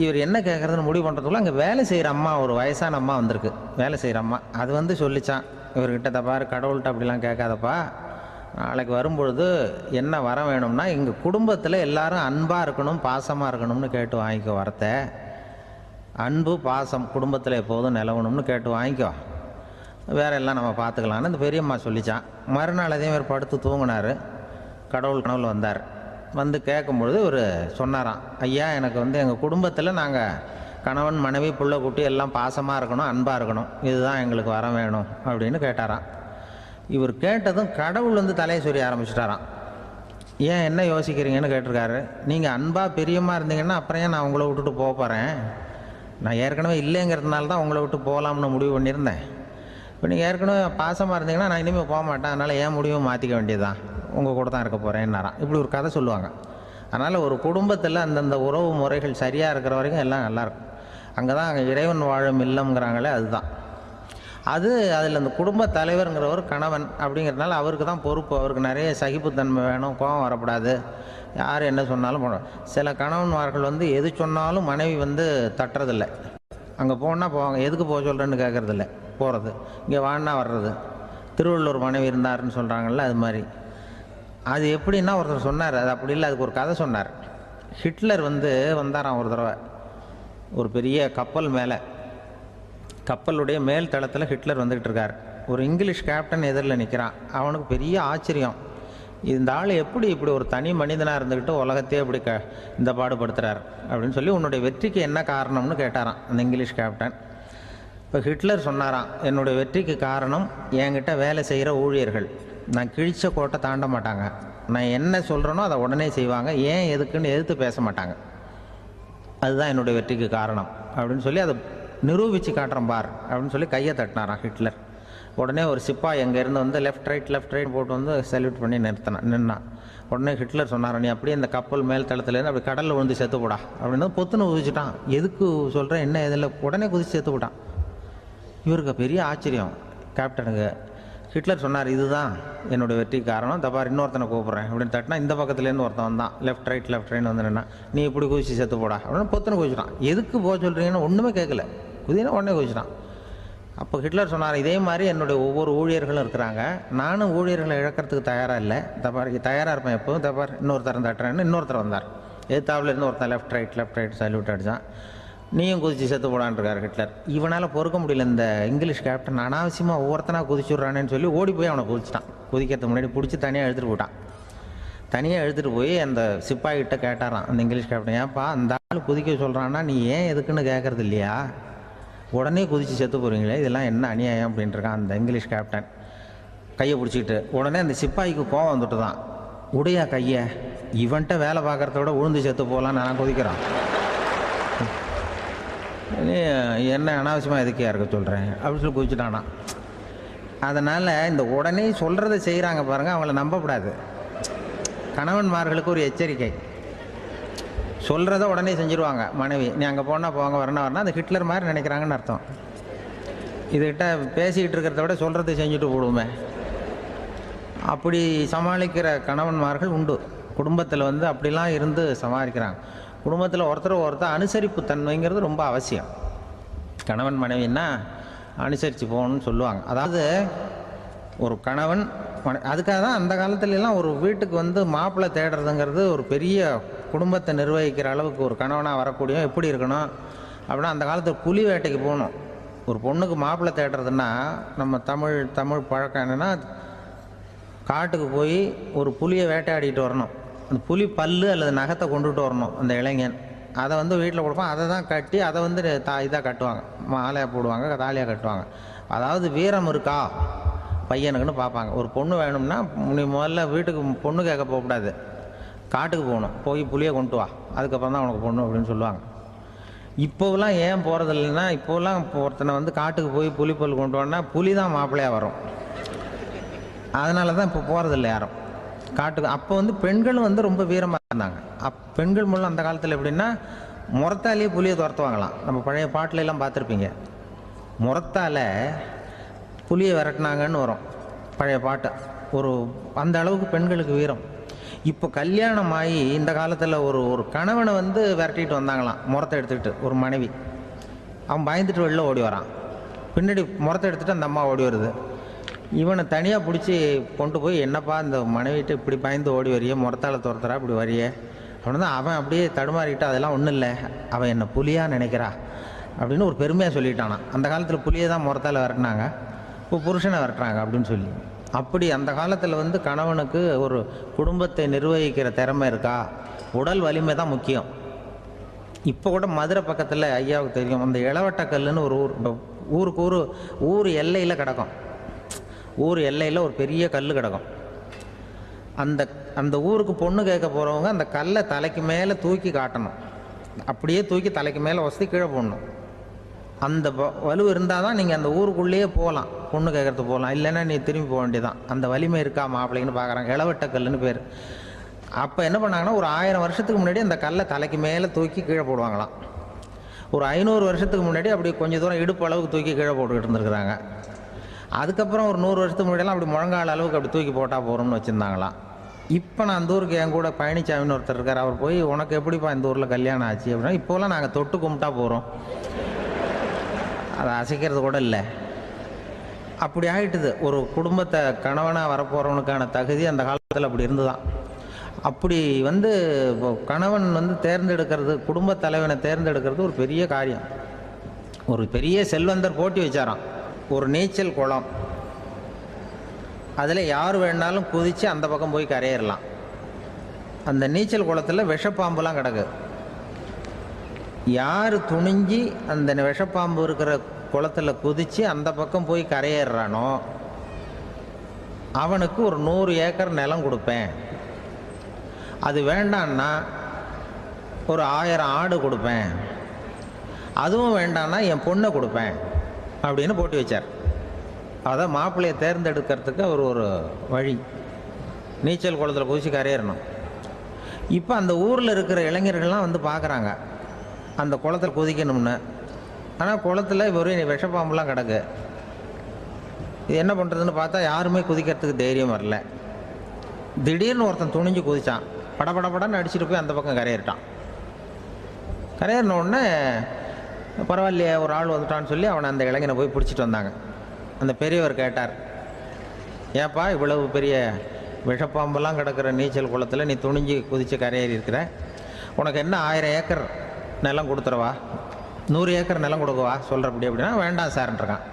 இவர் என்ன கேட்குறதுன்னு முடிவு பண்ணுறதுக்குள்ள அங்கே வேலை செய்கிற அம்மா, ஒரு வயசான அம்மா வந்திருக்கு, வேலை செய்கிற அம்மா. அது வந்து சொல்லிச்சான் இவர்கிட்ட, தப்பாரு கடவுள்கிட்ட அப்படிலாம் கேட்காதப்பா, நாளைக்கு வரும்பொழுது என்ன வர வேணும்னா எங்கள் குடும்பத்தில் எல்லாரும் அன்பாக இருக்கணும் பாசமாக இருக்கணும்னு கேட்டு வாங்கிக்கோ, வரத்தை அன்பு பாசம் குடும்பத்தில் எப்போதும் நிலவணும்னு கேட்டு வாங்கிக்கோ, வேற எல்லாம் நம்ம பார்த்துக்கலான்னு இந்த பெரியம்மா சொல்லிச்சான். மறுநாள் அதே மாதிரி படுத்து தூங்கினார். கடவுள் கனவுல வந்தார். வந்து கேட்கும்பொழுது இவர் சொன்னாராம், ஐயா எனக்கு வந்து எங்கள் குடும்பத்தில் நாங்கள் கணவன் மனைவி பிள்ளை குட்டி எல்லாம் பாசமாக இருக்கணும் அன்பாக இருக்கணும், இதுதான் எங்களுக்கு வர வேணும் அப்படின்னு கேட்டாராம். இவர் கேட்டதும் கடவுள் வந்து தலையை சொரிய ஆரம்பிச்சிட்டாராம். ஏன் என்ன யோசிக்கிறீங்கன்னு கேட்டிருக்காரு. நீங்கள் அன்பாக பிரியமாக இருந்தீங்கன்னா அப்புறம் ஏன் நான் உங்களை விட்டுட்டு போக போகிறேன், நான் ஏற்கனவே இல்லைங்கிறதுனால தான் உங்களை விட்டு போகலாம்னு முடிவு பண்ணியிருந்தேன். இப்போ நீங்கள் ஏற்கனவே பாசமாக இருந்தீங்கன்னா நான் இனிமேல் போக மாட்டேன், அதனால் ஏன் முடிவை மாற்றிக்க வேண்டியதுதான், உங்கள் கூட தான் இருக்க போகிறேன்னாராம். இப்படி ஒரு கதை சொல்லுவாங்க. அதனால் ஒரு குடும்பத்தில் அந்தந்த உறவு முறைகள் சரியாக இருக்கிற வரைக்கும் எல்லாம் நல்லாயிருக்கும். அங்கே தான் இறைவன் வாழும் இல்லம்ங்கிறாங்களே, அதுதான் அது. அதில் அந்த குடும்ப தலைவருங்கிறவர் கணவன் அப்படிங்கிறதுனால அவருக்கு தான் பொறுப்பு. அவருக்கு நிறைய சகிப்புத்தன்மை வேணும், கோபம் வரக்கூடாது, யார் என்ன சொன்னாலும் போகணும். சில கணவன்மார்கள் வந்து எது சொன்னாலும் மனைவி வந்து தட்டுறதில்லை, அங்கே போனால் போவாங்க, எதுக்கு போக சொல்கிறேன்னு கேட்குறதில்ல, போகிறது, இங்கே வான்னா வர்றது. திருவள்ளுவர் மனைவி இருந்தாருன்னு சொல்கிறாங்கல்ல, அது மாதிரி. அது எப்படின்னா ஒருத்தர் சொன்னார், அது அப்படி இல்லை, அதுக்கு ஒரு கதை சொன்னார். ஹிட்லர் வந்து வந்தாராம் ஒரு தடவை, ஒரு பெரிய கப்பல் மேலே, கப்பலுடைய மேல் தளத்தில் ஹிட்லர் வந்துக்கிட்டு இருக்கார். ஒரு இங்கிலீஷ் கேப்டன் எதிரில் நிற்கிறான். அவனுக்கு பெரிய ஆச்சரியம், இந்த ஆள் எப்படி இப்படி ஒரு தனி மனிதனாக இருந்துக்கிட்டு உலகத்தையே இப்படி இந்த பாடுபடுத்துகிறார் அப்படின்னு சொல்லி, உன்னுடைய வெற்றிக்கு என்ன காரணம்னு கேட்டாராம் அந்த இங்கிலீஷ் கேப்டன். இப்போ ஹிட்லர் சொன்னாராம், என்னுடைய வெற்றிக்கு காரணம் என்கிட்ட வேலை செய்கிற ஊழியர்கள், நான் கிழிச்ச கோட்டை தாண்ட மாட்டாங்க, நான் என்ன சொல்கிறேனோ அதை உடனே செய்வாங்க, ஏன் எதுக்குன்னு எதிர்த்து பேச மாட்டாங்க, அதுதான் என்னுடைய வெற்றிக்கு காரணம் அப்படின்னு சொல்லி அதை நிரூபித்து காட்டுறேன் பார் அப்படின்னு சொல்லி கையை தட்டினாராம் ஹிட்லர். உடனே ஒரு சிப்பாய் எங்கேருந்து வந்து லெஃப்ட் ரைட் போட்டு வந்து சல்யூட் பண்ணி நின்னான். உடனே ஹிட்லர் சொன்னார், நீ அப்படியே இந்த கப்பல் மேல் தளத்துலேருந்து அப்படி கடலில் விழுந்து செத்து போடா அப்படின்னு பொத்துன்னு குதிச்சுட்டான். எதுக்கு சொல்கிறேன் என்ன இதில், உடனே குதிச்சு செத்து போட்டான். இவருக்கு பெரிய ஆச்சரியம் கேப்டனுக்கு. ஹிட்லர் சொன்னார், இதுதான் என்னுடைய வெற்றி காரணம், தப்பார் இன்னொருத்தனை கூப்பிட்றேன் அப்படின்னு தட்டினா இந்த பக்கத்துலேருந்து ஒருத்தன் வந்தான், லெஃப்ட் ரைட் வந்து நின்னா, நீ இப்படி குதிச்சு செத்து போடா அப்படின்னு பொத்தனை குதிச்சிட்டான். எதுக்கு போக சொல்கிறீங்கன்னு ஒன்றுமே கேட்கல, குதினா உடனே குதிச்சிட்டான். அப்போ ஹிட்லர் சொன்னார், இதே மாதிரி என்னுடைய ஒவ்வொரு ஊழியர்களும் இருக்கிறாங்க, நானும் ஊழியர்களை இழக்கிறதுக்கு தயாராக இல்லை, தப்பார் தயாராக இருப்பேன் எப்போதும், தப்பார் இன்னொருத்தரம் தட்டுறேன்னு இன்னொருத்தர் வந்தார். எதிர்த்தாவில் இருந்து ஒருத்தன் லெஃப்ட் ரைட் சல்யூட் அடித்தான். நீயும் குதிச்சு செத்து போடான்ருக்கார் ஹிட்லர். இவனால் பொறுக்க முடியல, இந்த இங்கிலீஷ் கேப்டன் அனாவசியமாக ஒவ்வொருத்தனாக குதிச்சுட்றானேன்னு சொல்லி ஓடி போய் அவனை குதிச்சிட்டான். குதிக்கிறதுக்கு முன்னாடி பிடிச்சி தனியாக எழுத்துட்டு போட்டான். தனியாக எழுத்துட்டு போய் அந்த சிப்பாய்கிட்ட கேட்டாரான் அந்த இங்கிலீஷ் கேப்டன், ஏன்ப்பா அந்த ஆள் குதிக்க சொல்கிறான்னா நீ ஏன் எதுக்குன்னு கேட்கறது இல்லையா, உடனே குதிச்சு செத்து போகிறீங்களே, இதெல்லாம் என்ன அநியாயம் அப்படின்ட்டுருக்கான் அந்த இங்கிலீஷ் கேப்டன் கையை பிடிச்சிக்கிட்டு. உடனே அந்த சிப்பாய்க்கு கோவம் வந்துட்டு தான், உடையா கையை, இவன்ட்ட வேலை பார்க்குறத விட உழுந்து செத்து போகலான்னு நான் குதிக்கிறான், என்ன அனாவசியமாக எதுக்கையா இருக்க சொல்கிறேன் அப்படின்னு சொல்லி குதிச்சுட்டானா. அதனால் இந்த உடனே சொல்கிறத செய்கிறாங்க பாருங்கள், அவங்கள நம்பக்கூடாது. கணவன்மார்களுக்கு ஒரு எச்சரிக்கை, சொல்கிறத உடனே செஞ்சுருவாங்க மனைவி, நீ அங்கே போனால் போங்க வரணும் அது ஹிட்லர் மாதிரி நினைக்கிறாங்கன்னு அர்த்தம். இதுகிட்ட பேசிக்கிட்டு இருக்கிறத விட சொல்கிறத செஞ்சுட்டு போடுவோமே, அப்படி சமாளிக்கிற கணவன்மார்கள் உண்டு. குடும்பத்தில் வந்து அப்படிலாம் இருந்து சமாளிக்கிறாங்க. குடும்பத்தில் ஒருத்தர் அனுசரிப்பு தன்மைங்கிறது ரொம்ப அவசியம். கணவன் மனைவின்னா அனுசரித்து போகணும்னு சொல்லுவாங்க. அதாவது ஒரு கணவன் அதுக்காக தான் அந்த காலத்துலலாம் ஒரு வீட்டுக்கு வந்து மாப்பிள்ளை தேடுறதுங்கிறது ஒரு பெரிய குடும்பத்தை நிர்வகிக்கிற அளவுக்கு ஒரு கணவனாக வரக்கூடிய எப்படி இருக்கணும் அப்படின்னா, அந்த காலத்தில் புலி வேட்டைக்கு போகணும். ஒரு பொண்ணுக்கு மாப்பிள்ளை தேடுறதுன்னா நம்ம தமிழ் பழக்கம் என்னென்னா, காட்டுக்கு போய் ஒரு புலியை வேட்டையாடிட்டு வரணும். அந்த புலி பல்லு அல்லது நகத்தை கொண்டுட்டு வரணும் அந்த இளைஞன். அதை வந்து வீட்டில் கொடுப்பான், அதை தான் கட்டி அதை வந்து இதாக கட்டுவாங்க, மாலையாக போடுவாங்க, தாலியாக கட்டுவாங்க. அதாவது வீரம் இருக்கா பையனுக்குன்னு பார்ப்பாங்க. ஒரு பொண்ணு வேணும்னா நீ முதல்ல வீட்டுக்கு பொண்ணு கேட்க போகக்கூடாது, காட்டுக்கு போகணும், போய் புளியை கொண்டு வா, அதுக்கப்புறம் தான் உனக்கு பொண்ணு அப்படின்னு சொல்லுவாங்க. இப்போவெல்லாம் ஏன் போகிறது இல்லைன்னா, இப்போலாம் ஒருத்தனை வந்து காட்டுக்கு போய் புலிப்பல் கொண்டு வான்னா புலி தான் மாப்பிள்ளையாக வரும். அதனால தான் இப்போ போகிறதில்ல யாரும் காட்டுக்கு. அப்போ வந்து பெண்களும் வந்து ரொம்ப வீரமாக இருந்தாங்க. பெண்கள் மூலம் அந்த காலத்தில் எப்படின்னா, முறத்தாலேயே புலியை துரத்துவாங்களாம். நம்ம பழைய பாட்டிலெல்லாம் பார்த்துருப்பீங்க, முறத்தால் புலியை விரட்டினாங்கன்னு வரும் பழைய பாட்டு. ஒரு அந்த அளவுக்கு பெண்களுக்கு வீரம். இப்போ கல்யாணம் ஆகி இந்த காலத்தில் ஒரு கணவனை வந்து விரட்டிட்டு வந்தாங்களாம் முறத்தை எடுத்துக்கிட்டு. ஒரு மனைவி அவன் பயந்துட்டு வெளில ஓடி வரான், பின்னாடி முறத்தை எடுத்துகிட்டு அந்த அம்மா ஓடி வருது. இவனை தனியாக பிடிச்சி கொண்டு போய், என்னப்பா இந்த மனைவிட்டு இப்படி பயந்து ஓடி வரையே, முறத்தால் துரத்துறா இப்படி வரையே அப்படின்னு தான் அவன் அப்படியே தடுமாறிக்கிட்டு, அதெல்லாம் ஒன்றும் இல்லை, அவன் என்னை புலியாக நினைக்கிறா அப்படின்னு ஒரு பெருமையாக சொல்லிட்டானான். அந்த காலத்தில் புலியை தான் முறத்தால் விரட்டினாங்க, இப்போ புருஷனை விரட்டுறாங்க அப்படின்னு சொல்லி. அப்படி அந்த காலத்தில் வந்து கணவனுக்கு ஒரு குடும்பத்தை நிர்வகிக்கிற திறமை இருக்கா, உடல் வலிமை தான் முக்கியம். இப்போ கூட மதுரை பக்கத்தில் ஐயாவுக்கு தெரியும், அந்த இளவட்டக்கல்லுன்னு ஒரு ஊருக்கு ஊர் எல்லையில் கிடக்கும். ஊர் எல்லையில் ஒரு பெரிய கல் கிடக்கும். அந்த ஊருக்கு பொண்ணு கேட்க போகிறவங்க அந்த கல்லை தலைக்கு மேலே தூக்கி காட்டணும், அப்படியே தூக்கி தலைக்கு மேலே வசதி கீழே போடணும். அந்த வலு இருந்தால் தான் நீங்கள் அந்த ஊருக்குள்ளேயே போகலாம், பொண்ணு கேட்குறதுக்கு போகலாம், இல்லைன்னா நீ திரும்பி போக வேண்டியதான். அந்த வலிமை இருக்கா மாப்பிள்ளைன்னு பார்க்குறாங்க, இளவட்டக்கல்லுன்னு பேர். அப்போ என்ன பண்ணாங்கன்னா, ஒரு 1000 வருஷத்துக்கு முன்னாடி அந்த கல்லை தலைக்கு மேலே தூக்கி கீழே போடுவாங்களாம். ஒரு 500 வருஷத்துக்கு முன்னாடி அப்படி கொஞ்சம் தூரம் இடுப்பு அளவுக்கு தூக்கி கீழே போட்டுக்கிட்டு இருந்துருக்குறாங்க. அதுக்கப்புறம் ஒரு 100 வருஷத்துக்கு முன்னாடியெல்லாம் அப்படி முழங்கால அளவுக்கு அப்படி தூக்கி போட்டால் போகிறோம்னு வச்சுருந்தாங்களாம். இப்போ நான் அந்த ஊருக்கு என் கூட பழனிசாமின்னு ஒருத்தர் இருக்கார், அவர் போய் உனக்கு எப்படிப்பா இந்த ஊரில் கல்யாணம் ஆச்சு அப்படின்னா, இப்போலாம் நாங்கள் தொட்டு கும்பிட்டா போகிறோம், அதை அசைக்கிறது கூட இல்லை. அப்படி ஆகிட்டுது. ஒரு குடும்பத்தை கணவனாக வரப்போகிறவனுக்கான தகுதி அந்த காலத்தில் அப்படி இருந்துதான். அப்படி வந்து கணவன் வந்து தேர்ந்தெடுக்கிறது, குடும்ப தலைவனை தேர்ந்தெடுக்கிறது ஒரு பெரிய காரியம். ஒரு பெரிய செல்வந்தர் போட்டி வச்சாராம், ஒரு நீச்சல் குளம், அதில் யார் வேணாலும் குதித்து அந்த பக்கம் போய் கரையேறலாம். அந்த நீச்சல் குளத்தில் விஷப்பாம்புலாம் கிடக்கு. யார் துணிஞ்சி அந்த விஷப்பாம்பு இருக்கிற குளத்தில் குதித்து அந்த பக்கம் போய் கரையேறானோ அவனுக்கு ஒரு 100 ஏக்கர் நிலம் கொடுப்பேன், அது வேண்டான்னா ஒரு 1000 ஆடு கொடுப்பேன், அதுவும் வேண்டான்னா என் பொண்ணை கொடுப்பேன் அப்படின்னு போட்டி வச்சார். அதான் மாப்பிள்ளையை தேர்ந்தெடுக்கிறதுக்கு அவர் ஒரு வழி, நீச்சல் குளத்தில் குதிச்சு கரையேறணும். இப்போ அந்த ஊரில் இருக்கிற இளைஞர்கள்லாம் வந்து பார்க்குறாங்க அந்த குளத்தில் குதிக்கணும்னு. ஆனால் குளத்தில் ஒரே விஷப்பாம்புலாம் கிடக்கு. இது என்ன பண்ணுறதுன்னு பார்த்தா யாருமே குதிக்கிறதுக்கு தைரியம் வரல. திடீர்னு ஒருத்தன் துணிஞ்சு குதிச்சான். படபடன்னு அடிச்சுட்டு போய் அந்த பக்கம் கரையேறிட்டான். கரையேறின உடனே பரவாயில்லையே ஒரு ஆள் வந்துட்டான்னு சொல்லி அவனை அந்த இளைஞனை போய் பிடிச்சிட்டு வந்தாங்க. அந்த பெரியவர் கேட்டார், ஏப்பா இவ்வளவு பெரிய விஷப்பாம்பெல்லாம் கிடக்கிற நீச்சல் குளத்தில் நீ துணிஞ்சு குதித்து கரையேறி இருக்கிற, உனக்கு என்ன 1000 ஏக்கர் நிலம் கொடுத்துறவா, 100 ஏக்கர் நிலம் கொடுக்கவா சொல்கிறப்படி அப்படின்னா வேண்டாம் சார்ன்றான்.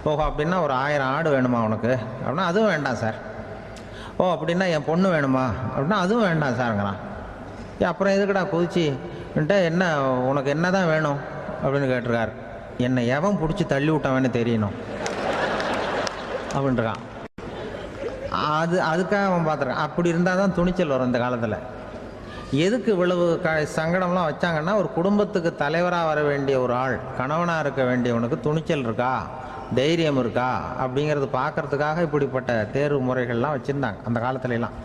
ஓஹோ அப்படின்னா ஒரு 1000 ஆடு வேணுமா உனக்கு அப்படின்னா அதுவும் வேண்டாம் சார். ஓ அப்படின்னா என் பொண்ணு வேணுமா அப்படின்னா அதுவும் வேண்டாம் சாருங்கிறான். அப்புறம் எதுக்குடா குதிச்சுன்ட்டு என்ன உனக்கு என்ன தான் வேணும் அப்படின்னு கேட்டிருக்கார். என்னை எவன் பிடிச்சி தள்ளி விட்டான்னு தெரியணும் அப்படின்றான். அதுக்காக அவன் பார்த்துருக்கான். அப்படி இருந்தால் தான் துணிச்சல் வரும் இந்த காலத்தில். எதுக்கு இவ்வளவு சங்கடம்லாம் வச்சாங்கன்னா, ஒரு குடும்பத்துக்கு தலைவராக வர வேண்டிய ஒரு ஆள், கணவனாக இருக்க வேண்டியவனுக்கு துணிச்சல் இருக்கா, தைரியம் இருக்கா அப்படிங்கிறது பார்க்கறதுக்காக இப்படிப்பட்ட தேர்வு முறைகள்லாம் வச்சுருந்தாங்க அந்த காலத்துலலாம்.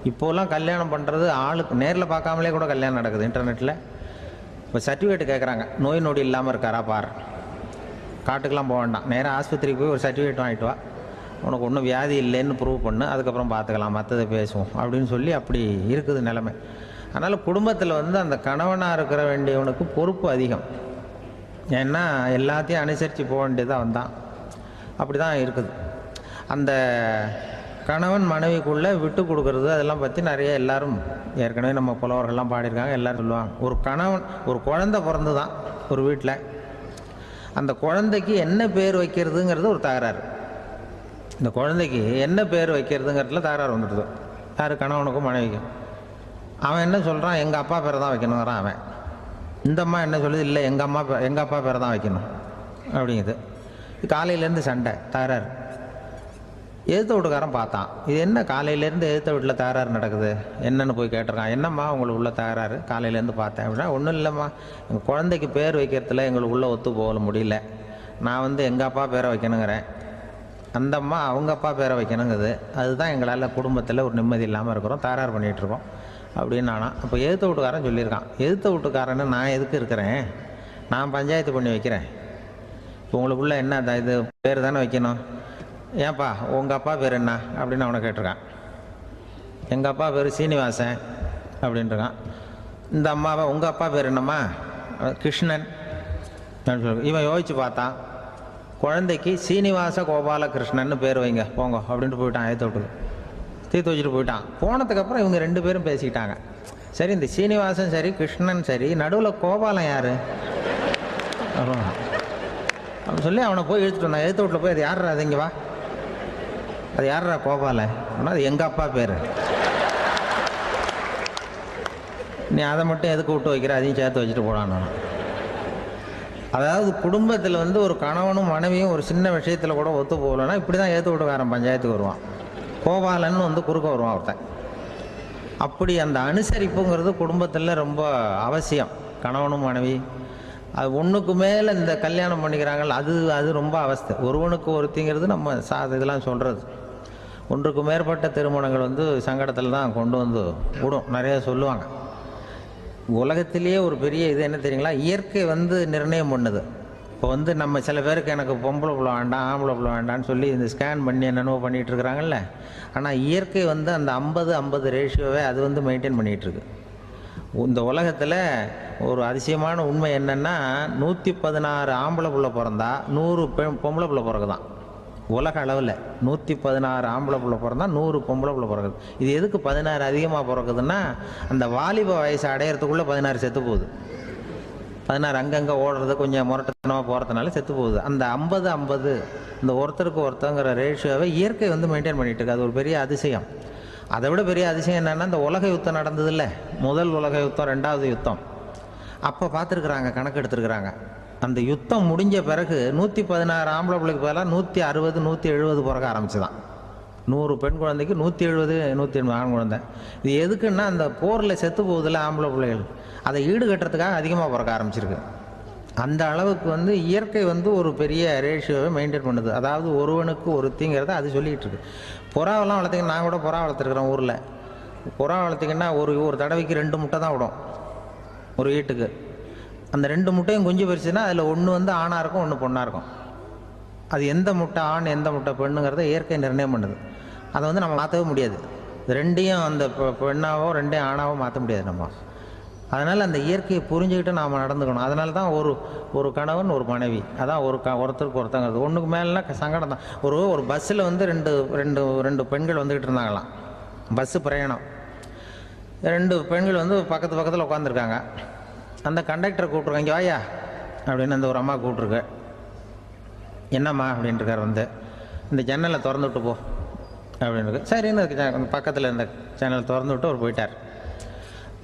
இப்போலாம் கல்யாணம் பண்ணுறது ஆளுக்கு நேரில் பார்க்காமலே கூட கல்யாணம் நடக்குது இன்டர்நெட்டில். இப்போ சர்டிஃபிகேட் கேட்குறாங்க, நோய் நொடி இல்லாமல் இருக்காரா பார். காட்டுக்கெலாம் போக வேண்டாம், நேராக ஆஸ்பத்திரிக்கு போய் ஒரு சர்டிஃபிகேட் வாங்கிட்டு வா, உனக்கு ஒன்றும் வியாதி இல்லைன்னு ப்ரூவ் பண்ணு, அதுக்கப்புறம் பார்த்துக்கலாம், மற்றதை பேசுவோம் அப்படின்னு சொல்லி அப்படி இருக்குது நிலைமை. அதனால் குடும்பத்தில் அந்த கணவனாக இருக்கிற வேண்டியவனுக்கு பொறுப்பு அதிகம். ஏன்னா எல்லாத்தையும் அனுசரித்து போக வேண்டியதாக வந்தான். அப்படி தான் இருக்குது. அந்த கணவன் மனைவிக்குள்ளே விட்டு கொடுக்கறது அதெல்லாம் பற்றி நிறைய எல்லாரும் ஏற்கனவே நம்ம புலவர்கள்லாம் பாடியிருக்காங்க. எல்லோரும் சொல்லுவாங்க, ஒரு கணவன் ஒரு குழந்தை பிறந்து தான் ஒரு வீட்டில், அந்த குழந்தைக்கு என்ன பேர் வைக்கிறதுங்கிறது ஒரு தகராறு. இந்த குழந்தைக்கு என்ன பேர் வைக்கிறதுங்கிறதுல தகராறு வந்துடுது. யார்? கணவனுக்கும் மனைவிக்கும். அவன் என்ன சொல்கிறான், எங்கள் அப்பா பேரை தான் வைக்கணுங்கிறான் அவன். இந்த அம்மா என்ன சொல்லுது, இல்லை எங்கள் அப்பா பேரை தான் வைக்கணும் அப்படிங்குது. காலையிலேருந்து சண்டை, தகராறு. எதிர்த்த வீட்டுக்காரன் பார்த்தான், இது என்ன காலையிலேருந்து எதிர்த்த வீட்டில் தகராறு நடக்குது, என்னென்னு போய் கேட்டிருக்கான். என்னம்மா உங்களுக்கு உள்ள தகராறு, காலையிலேருந்து பார்த்தேன் அப்படின்னா, ஒன்றும் இல்லைம்மா, எங்கள் குழந்தைக்கு பேர் வைக்கிறதுல எங்களுக்கு உள்ளே ஒத்து போக முடியல, நான் எங்கள் அப்பா பேரை வைக்கணுங்கிறேன், அந்த அம்மா அவங்க அப்பா பேரை வைக்கணுங்குது, அதுதான் எங்களால் குடும்பத்தில் ஒரு நிம்மதி இல்லாமல் இருக்கிறோம், தகராறு பண்ணிகிட்ருக்கோம் அப்படின்னு நானா. அப்போ எதிர்த்த வீட்டுக்காரன் சொல்லியிருக்கான், எதிர்த்த வீட்டுக்காரன்னு நான் எதுக்கு இருக்கிறேன், நான் பஞ்சாயத்து பண்ணி வைக்கிறேன், இப்போ உங்களுக்குள்ளே என்ன இது பேர் தானே வைக்கணும், ஏன்ப்பா உங்கள் அப்பா பேர் என்ன அப்படின்னு அவனை கேட்டிருக்கான். எங்கள் அப்பா பேர் சீனிவாசன் அப்படின்ட்டுருக்கான். இந்த அம்மாவை உங்கள் அப்பா பேர் என்னம்மா, கிருஷ்ணன் அப்படின்னு சொல்லி. இவன் யோசித்து பார்த்தான், குழந்தைக்கு சீனிவாச கோபாலகிருஷ்ணன்னு பேர் வைங்க போங்க அப்படின்ட்டு போயிட்டான். ஏற்ற விட்டுக்கு தீர்த்து வச்சுட்டு போயிட்டான். போனதுக்கப்புறம் இவங்க 2 பேரும் பேசிக்கிட்டாங்க. சரி, இந்த சீனிவாசன் சரி கிருஷ்ணன் சரி, நடுவில் கோபாலம் யார் அப்படின்னு சொல்லி அவனை போய் இழுத்துட்டு வந்தான். எழுத்து வீட்டில் போய் அது யார்ரா, அது இங்கே வா, அது யார்ரா கோபாலன் அப்படின்னா, அது எங்கள் அப்பா பேர், நீ அதை மட்டும் எதுக்கு விட்டு வைக்கிற, அதையும் சேர்த்து வச்சுட்டு போடான்னு. அதாவது குடும்பத்தில் ஒரு கணவனும் மனைவியும் ஒரு சின்ன விஷயத்தில் கூட ஒத்து போகலன்னா இப்படி தான் ஏற்று வீட்டுக்காரன் பஞ்சாயத்துக்கு வருவான். கோபாலன்னு குறுக்க வருவான் ஒருத்தன். அப்படி அந்த அனுசரிப்புங்கிறது குடும்பத்தில் ரொம்ப அவசியம். கணவனும் மனைவி அது ஒன்றுக்கு மேலே இந்த கல்யாணம் பண்ணிக்கிறாங்கள், அது ரொம்ப அவஸ்தை. ஒருவனுக்கு ஒருத்திங்கிறது நம்ம இதெல்லாம் சொல்கிறது. ஒன்றுக்கு மேற்பட்ட திருமணங்கள் சங்கடத்தில் தான் கொண்டு விடும். நிறைய சொல்லுவாங்க. உலகத்திலேயே ஒரு பெரிய இது என்ன தெரியுங்களா, இயற்கை நிர்ணயம் பண்ணுது. இப்போ நம்ம சில பேருக்கு எனக்கு பொம்பளை பிள்ளை வேண்டாம் ஆம்பளை பிள்ளை வேண்டான்னு சொல்லி இந்த ஸ்கேன் பண்ணி என்னென்னவோ பண்ணிகிட்டு இருக்கிறாங்கல்ல. ஆனால் இயற்கை அந்த 50-50 ரேஷியோவை அது மெயின்டைன் பண்ணிகிட்ருக்கு. இந்த உலகத்தில் ஒரு அதிசயமான உண்மை என்னென்னா, 116 ஆம்பளை பிள்ளை பிறந்தா 100 பொம்பளை பிள்ளை பிறகுதான். உலக அளவில் 116 ஆம்பளை பிள்ளை பிறந்தா 100 பொம்பளை பிள்ளை பிறகுது. இது எதுக்கு 16 அதிகமாக பிறக்குதுன்னா, அந்த வாலிப வயசை அடையிறதுக்குள்ளே 16 செத்து போகுது. 16 அங்கங்கே ஓடுறது கொஞ்சம் முரட்டத்தனமாக போகிறதுனால செத்து போகுது. அந்த 50-50 இந்த ஒருத்தருக்கு ஒருத்தங்கிற ரேஷியோவை இயற்கை மெயின்டைன் பண்ணிகிட்டு இருக்கு. அது ஒரு பெரிய அதிசயம். அதை விட பெரிய அதிசயம் என்னென்னா, இந்த உலக யுத்தம் நடந்ததில்ல, முதல் உலக யுத்தம், 2வது யுத்தம், அப்போ பார்த்துருக்குறாங்க, கணக்கு எடுத்துருக்குறாங்க. அந்த யுத்தம் முடிஞ்ச பிறகு 116 ஆம்பளை பிள்ளைக்கு பதிலாக 160 170 பிறக்க ஆரம்பிச்சுதான். 100 பெண் குழந்தைக்கு 170 180 ஆண் குழந்தை. இது எதுக்குன்னா, அந்த போரில் செத்து போகுதில்ல ஆம்பளை பிள்ளைகள், அதை ஈடுகட்டுறதுக்காக அதிகமாக பிறக்க ஆரம்பிச்சிருக்கு. அந்த அளவுக்கு இயற்கை ஒரு பெரிய ரேஷியோவை மெயின்டைன் பண்ணுது. அதாவது ஒருவனுக்கு ஒருத்திங்கிறத அது சொல்லிகிட்டு இருக்கு. புறாவெல்லாம் வளர்த்திங்கன்னா, நான் கூட புறா வளர்த்துருக்குறேன் ஊரில். புறா வளர்த்திங்கன்னா ஒரு தடவைக்கு 2 முட்டை தான் விடும் ஒரு வீட்டுக்கு. அந்த 2 முட்டையும் குஞ்சு பறிச்சுன்னா அதில் ஒன்று ஆணாக இருக்கும், ஒன்று பொண்ணாக இருக்கும். அது எந்த முட்டை ஆண் எந்த முட்டை பெண்ணுங்கிறத இயற்கை நிர்ணயம் பண்ணுது. அதை வந்து நம்ம மாற்றவே முடியாது. ரெண்டையும் அந்த பெண்ணாவோ ரெண்டையும் ஆணாவோ மாற்ற முடியாது நம்ம. அதனால் அந்த இயற்கையை புரிஞ்சுக்கிட்டு நாம் நடந்துக்கணும். அதனால தான் ஒரு கணவன் ஒரு மனைவி, அதான் ஒருத்தருக்கு ஒருத்தங்கிறது. ஒன்றுக்கு மேலேனா சங்கடம் தான். ஒரு பஸ்ஸில் வந்து ரெண்டு பெண்கள் வந்துக்கிட்டு இருந்தாங்களாம். பஸ்ஸு பிரயாணம். 2 பெண்கள் வந்து பக்கத்தில் உட்காந்துருக்காங்க. அந்த கண்டக்டரை கூப்பிட்ருக்காங்க, இங்கே வாயா அப்படின்னு அந்த ஒரு அம்மா கூப்பிட்ருக்கு. என்னம்மா அப்படின்ட்டுருக்கார். வந்து இந்த ஜன்னலை திறந்து விட்டு போ அப்படின்னு. சரின்னு பக்கத்தில் இருந்த ஜன்னல் திறந்து விட்டு அவர் போயிட்டார்.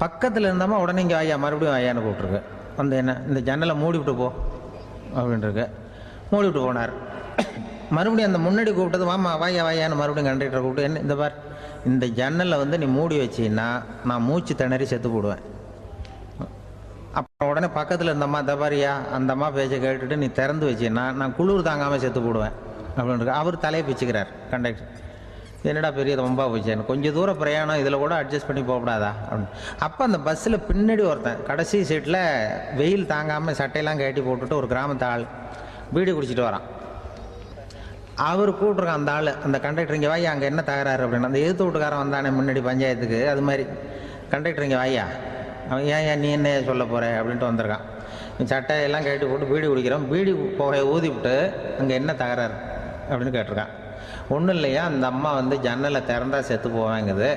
பக்கத்தில் இருந்தாமல் உடனே இங்கே வாயா மறுபடியும் வாயான்னு கூப்பிட்ருக்கு. வந்து என்ன இந்த ஜன்னலை மூடி விட்டு போ அப்படின்ட்டுருக்கு. மூடி விட்டு போனார். மறுபடியும் அந்த முன்னாடி கூப்பிட்டது வாமா வாயான்னு மறுபடியும் கண்டக்டரை கூப்பிட்டு, என்ன இந்த பார், இந்த ஜன்னலை வந்து நீ மூடி வச்சின்னா நான் மூச்சு திணறி செத்து போடுவேன். அப்புறம் உடனே பக்கத்தில் இருந்தம்மா தபாரியா அந்த அம்மா பேச்சை கேட்டுட்டு நீ திறந்து வச்சின்னா நான் குளிர் தாங்காமல் செத்து போடுவேன் அப்படின்னு. அவர் தலையை பிச்சுக்கிறார் கண்டக்டர். என்னடா பெரிய ரொம்ப போச்சேன்னு, கொஞ்சம் தூரம் பிரயாணம் இதில் கூட அட்ஜஸ்ட் பண்ணி போகக்கூடாதா அப்படின்னு. அப்போ அந்த பஸ்ஸில் பின்னாடி ஒருத்தன் கடைசி சீட்டில் வெயில் தாங்காமல் சட்டையெல்லாம் கட்டி போட்டுட்டு ஒரு கிராமத்து ஆள் பீடி குடிச்சிட்டு வரான். அவர் கூப்பிட்ருக்கான் அந்த ஆள், அந்த கண்டக்டர், இங்கே வாயா அங்கே என்ன தகராறு அப்படின்னு. அந்த எதிர்த்து வீட்டுக்காரன் வந்தானே முன்னாடி பஞ்சாயத்துக்கு, அது மாதிரி கண்டக்டர் இங்கே வாயா, அவன் ஏன் நீ என்ன சொல்ல போகிற அப்படின்ட்டு வந்திருக்கான். சட்டையெல்லாம் கட்டி போட்டு பீடி குடிக்கிறோம், பீடி புகையை ஊதி விட்டு அங்கே என்ன தகராறு அப்படின்னு கேட்டிருக்கான். ஒன்றும் இல்லையா, அந்த அம்மா வந்து ஜன்னலை திறந்தா செத்து போவேங்கிறது,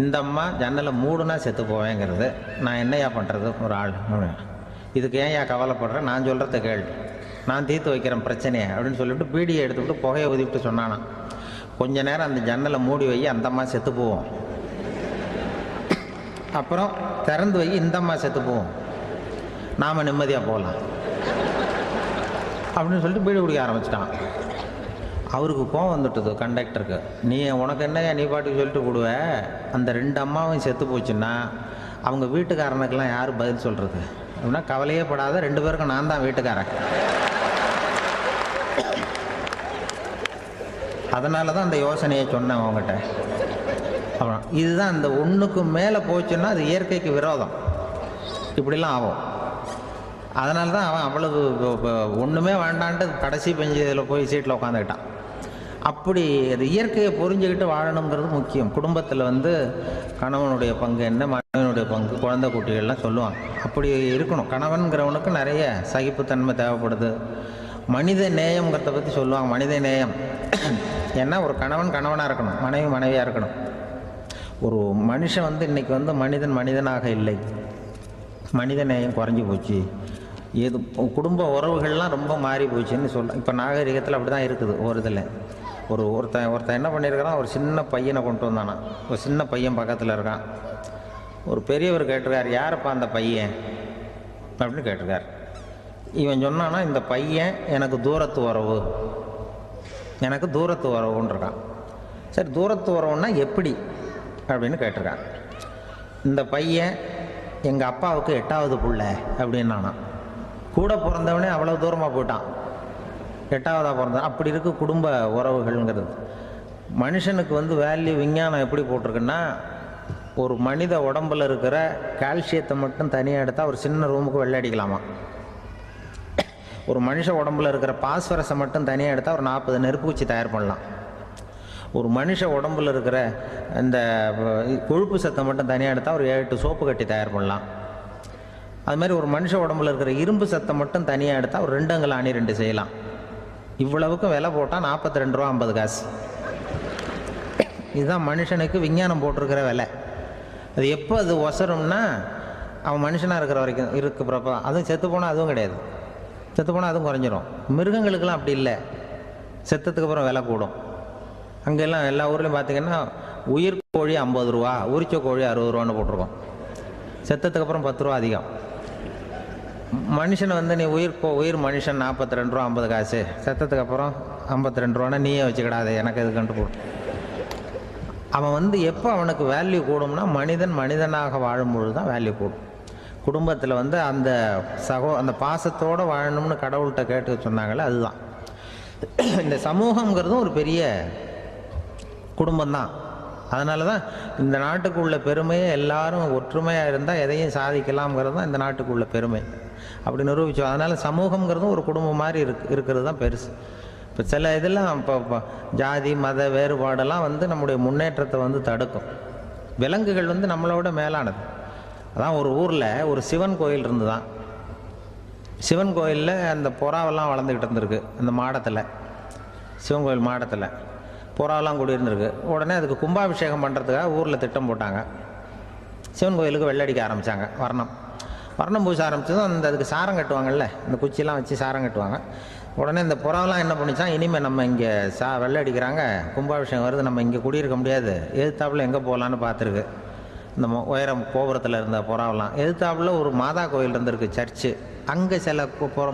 இந்த அம்மா ஜன்னலை மூடுனா செத்து போவேங்கிறது, நான் என்னையா பண்ணுறது ஒரு ஆள் அப்படின்னு. இதுக்கு ஏன் கவலைப்படுறேன், நான் சொல்கிறத கேள்வி, நான் தீர்த்து வைக்கிறேன் பிரச்சனையை அப்படின்னு சொல்லிவிட்டு பீடியை எடுத்துக்கிட்டு புகையை ஊதிவிட்டு சொன்னானா, கொஞ்ச நேரம் அந்த ஜன்னலை மூடி வை, அந்த அம்மா செத்து போவோம், அப்புறம் திறந்து வை, இந்த அம்மா செத்து போவோம், நாம் நிம்மதியாக போகலாம் அப்படின்னு சொல்லிட்டு பீடி குடிக்க ஆரம்பிச்சிட்டான். அவருக்கு கோவம் வந்துட்டுது கண்டக்டருக்கு. உனக்கு என்னையா நீ பாட்டுக்கு சொல்லிட்டு போடுவ, அந்த 2 அம்மாவும் செத்து போச்சுன்னா அவங்க வீட்டுக்காரனுக்கெல்லாம் யார் பதில் சொல்கிறது அப்படின்னா, கவலையே படாத, 2 பேருக்கும் நான் தான் வீட்டுக்காரன். அதனால தான் அந்த யோசனையை சொன்னேன் அவங்ககிட்ட. அப்புறம் இதுதான், இந்த ஒன்றுக்கு மேலே போச்சுன்னா அது இயற்கைக்கு விரோதம், இப்படிலாம் ஆகும். அதனால தான் அவன் அவ்வளவு ஒன்றுமே வேண்டான்ட்டு கடைசி பெஞ்சு இதில் போய் சீட்டில் உட்காந்துக்கிட்டான். அப்படி அது இயற்கையை புரிஞ்சுக்கிட்டு வாழணுங்கிறது முக்கியம். குடும்பத்தில் வந்து கணவனுடைய பங்கு என்ன, மனைவனுடைய பங்கு, குழந்தை குட்டிகள்லாம் சொல்லுவாங்க. அப்படி இருக்கணும். கணவன்கிறவனுக்கு நிறைய சகிப்புத்தன்மை தேவைப்படுது. மனித நேயம்ங்கிறத பற்றி சொல்லுவாங்க. மனித நேயம் ஏன்னா ஒரு கணவன் கணவனாக இருக்கணும், மனைவி மனைவியாக இருக்கணும். ஒரு மனுஷன் வந்து இன்றைக்கி வந்து மனிதனாக இல்லை, மனித நேயம் குறைஞ்சி போச்சு, ஏது குடும்ப உறவுகள்லாம் ரொம்ப மாறி போச்சுன்னு சொல்கிறேன். இப்போ நாகரிகத்தில் அப்படி தான் இருக்குது. ஒரு இதில் ஒருத்தன் என்ன பண்ணியிருக்கிறான், ஒரு சின்ன பையனை கொண்டு வந்தானா, ஒரு சின்ன பையன் பக்கத்தில் இருக்கான். ஒரு பெரியவர் கேட்டிருக்கார், யாரப்பா அந்த பையன் அப்படின்னு கேட்டிருக்கார். இவன் சொன்னான்னா, இந்த பையன் எனக்கு தூரத்து உறவுன்னு இருக்கான். சரி, தூரத்து உறவுன்னா எப்படி அப்படின்னு கேட்டிருக்கான். இந்த பையன் எங்கள் அப்பாவுக்கு 8வது புள்ள அப்படின்னானா. கூட பிறந்தவனே அவ்வளோ தூரமாக போயிட்டான், 8வதாக பிறந்தான். அப்படி இருக்கு குடும்ப உறவுகள்ங்கிறது. மனுஷனுக்கு வந்து வேல்யூ விஞ்ஞானம் எப்படி போட்டிருக்குன்னா, ஒரு மனித உடம்பில் இருக்கிற கால்சியத்தை மட்டும் தனியாக எடுத்தால் ஒரு சின்ன ரூமுக்கு வெள்ளை அடிக்கலாமா. ஒரு மனுஷ உடம்பில் இருக்கிற பாஸ்பரஸை மட்டும் தனியாக எடுத்தால் ஒரு 40 நெருப்பூச்சி தயார் பண்ணலாம். ஒரு மனுஷ உடம்பில் இருக்கிற இந்த கொழுப்பு சத்தை மட்டும் தனியாக எடுத்தால் ஒரு 7 சோப்பு கட்டி தயார் பண்ணலாம். அது மாதிரி ஒரு மனுஷ உடம்புல இருக்கிற இரும்பு சத்தை மட்டும் தனியாக எடுத்தால் ஒரு 2 அங்குல அணி 2 செய்யலாம். இவ்வளவுக்கும் விலை போட்டால் 42 ரூபா 50 காசு. இதுதான் மனுஷனுக்கு விஞ்ஞானம் போட்டிருக்கிற விலை. அது எப்போ அது ஒசரும்னா, அவன் மனுஷனாக இருக்கிற வரைக்கும் இருக்கிறப்ப. அதுவும் செத்து போனால் அதுவும் கிடையாது, செத்து போனால் அதுவும் குறைஞ்சிரும். மிருகங்களுக்கெல்லாம் அப்படி இல்லை, செத்ததுக்கு அப்புறம் விலை கூடும். அங்கெல்லாம் எல்லா ஊர்லேயும் பார்த்திங்கன்னா உயிர் கோழி 50 ரூபா, உரிச்ச கோழி 60 ரூபான்னு போட்டிருக்கோம். செத்ததுக்கு அப்புறம் 10 ரூபா அதிகம். மனுஷனை வந்து நீ உயிர் மனுஷன் 42 ரூபா 50 காசு, செத்ததுக்கு அப்புறம் 52 ரூபான்னா நீயே வச்சுக்கிடாது, எனக்கு இது கண்டு போடும். அவன் வந்து எப்போ அவனுக்கு வேல்யூ கூடும்னா, மனிதனாக வாழும்பொழுது தான் வேல்யூ கூடும். குடும்பத்தில் வந்து அந்த பாசத்தோடு வாழணும்னு கடவுள்கிட்ட கேட்டு சொன்னாங்களே, அதுதான். இந்த சமூகங்கிறதும் ஒரு பெரிய குடும்பம்தான். அதனால தான் இந்த நாட்டுக்கு உள்ள பெருமையை எல்லாரும் ஒற்றுமையாக இருந்தால் எதையும் சாதிக்கலாம்ங்கிறது தான் இந்த நாட்டுக்கு உள்ள பெருமை. அப்படி நிரூபித்தோம். அதனால் சமூகங்கிறதும் ஒரு குடும்பம் மாதிரி இருக்கிறது தான் பெருசு. இப்போ சில இதெல்லாம் இப்போ ஜாதி மத வேறுபாடெல்லாம் வந்து நம்முடைய முன்னேற்றத்தை வந்து தடுக்கும். விலங்குகள் வந்து நம்மளோட மேலானது. அதான் ஒரு ஊரில் ஒரு சிவன் கோயில் இருந்து தான். சிவன் கோயிலில் அந்த புறாவெல்லாம் வளர்ந்துக்கிட்டு இருந்திருக்கு. அந்த மாடத்தில், சிவன் கோயில் மாடத்தில் புறாவெல்லாம் குடியிருந்திருக்கு. உடனே அதுக்கு கும்பாபிஷேகம் பண்ணுறதுக்காக ஊரில் திட்டம் போட்டாங்க. சிவன் கோயிலுக்கு வெள்ளடிக்க ஆரம்பித்தாங்க. வர்ணம் பூச ஆரம்பித்ததும் அதுக்கு சாரம் கட்டுவாங்கல்ல, இந்த குச்சியெல்லாம் வச்சு சாரம் கட்டுவாங்க. உடனே இந்த புறாவெல்லாம் என்ன பண்ணிச்சான், இனிமேல் நம்ம இங்கே வெள்ளை அடிக்கிறாங்க, கும்பாபிஷேகம் வருது, நம்ம இங்கே குடியிருக்க முடியாது, எதிர்த்தாப்புல எங்கே போகலான்னு பார்த்துருக்கு. இந்த உயரம் கோபுரத்தில் இருந்த புறாவெல்லாம் எதிர்த்தாப்புல ஒரு மாதா கோயில் இருந்திருக்கு, சர்ச்சு. அங்கே சில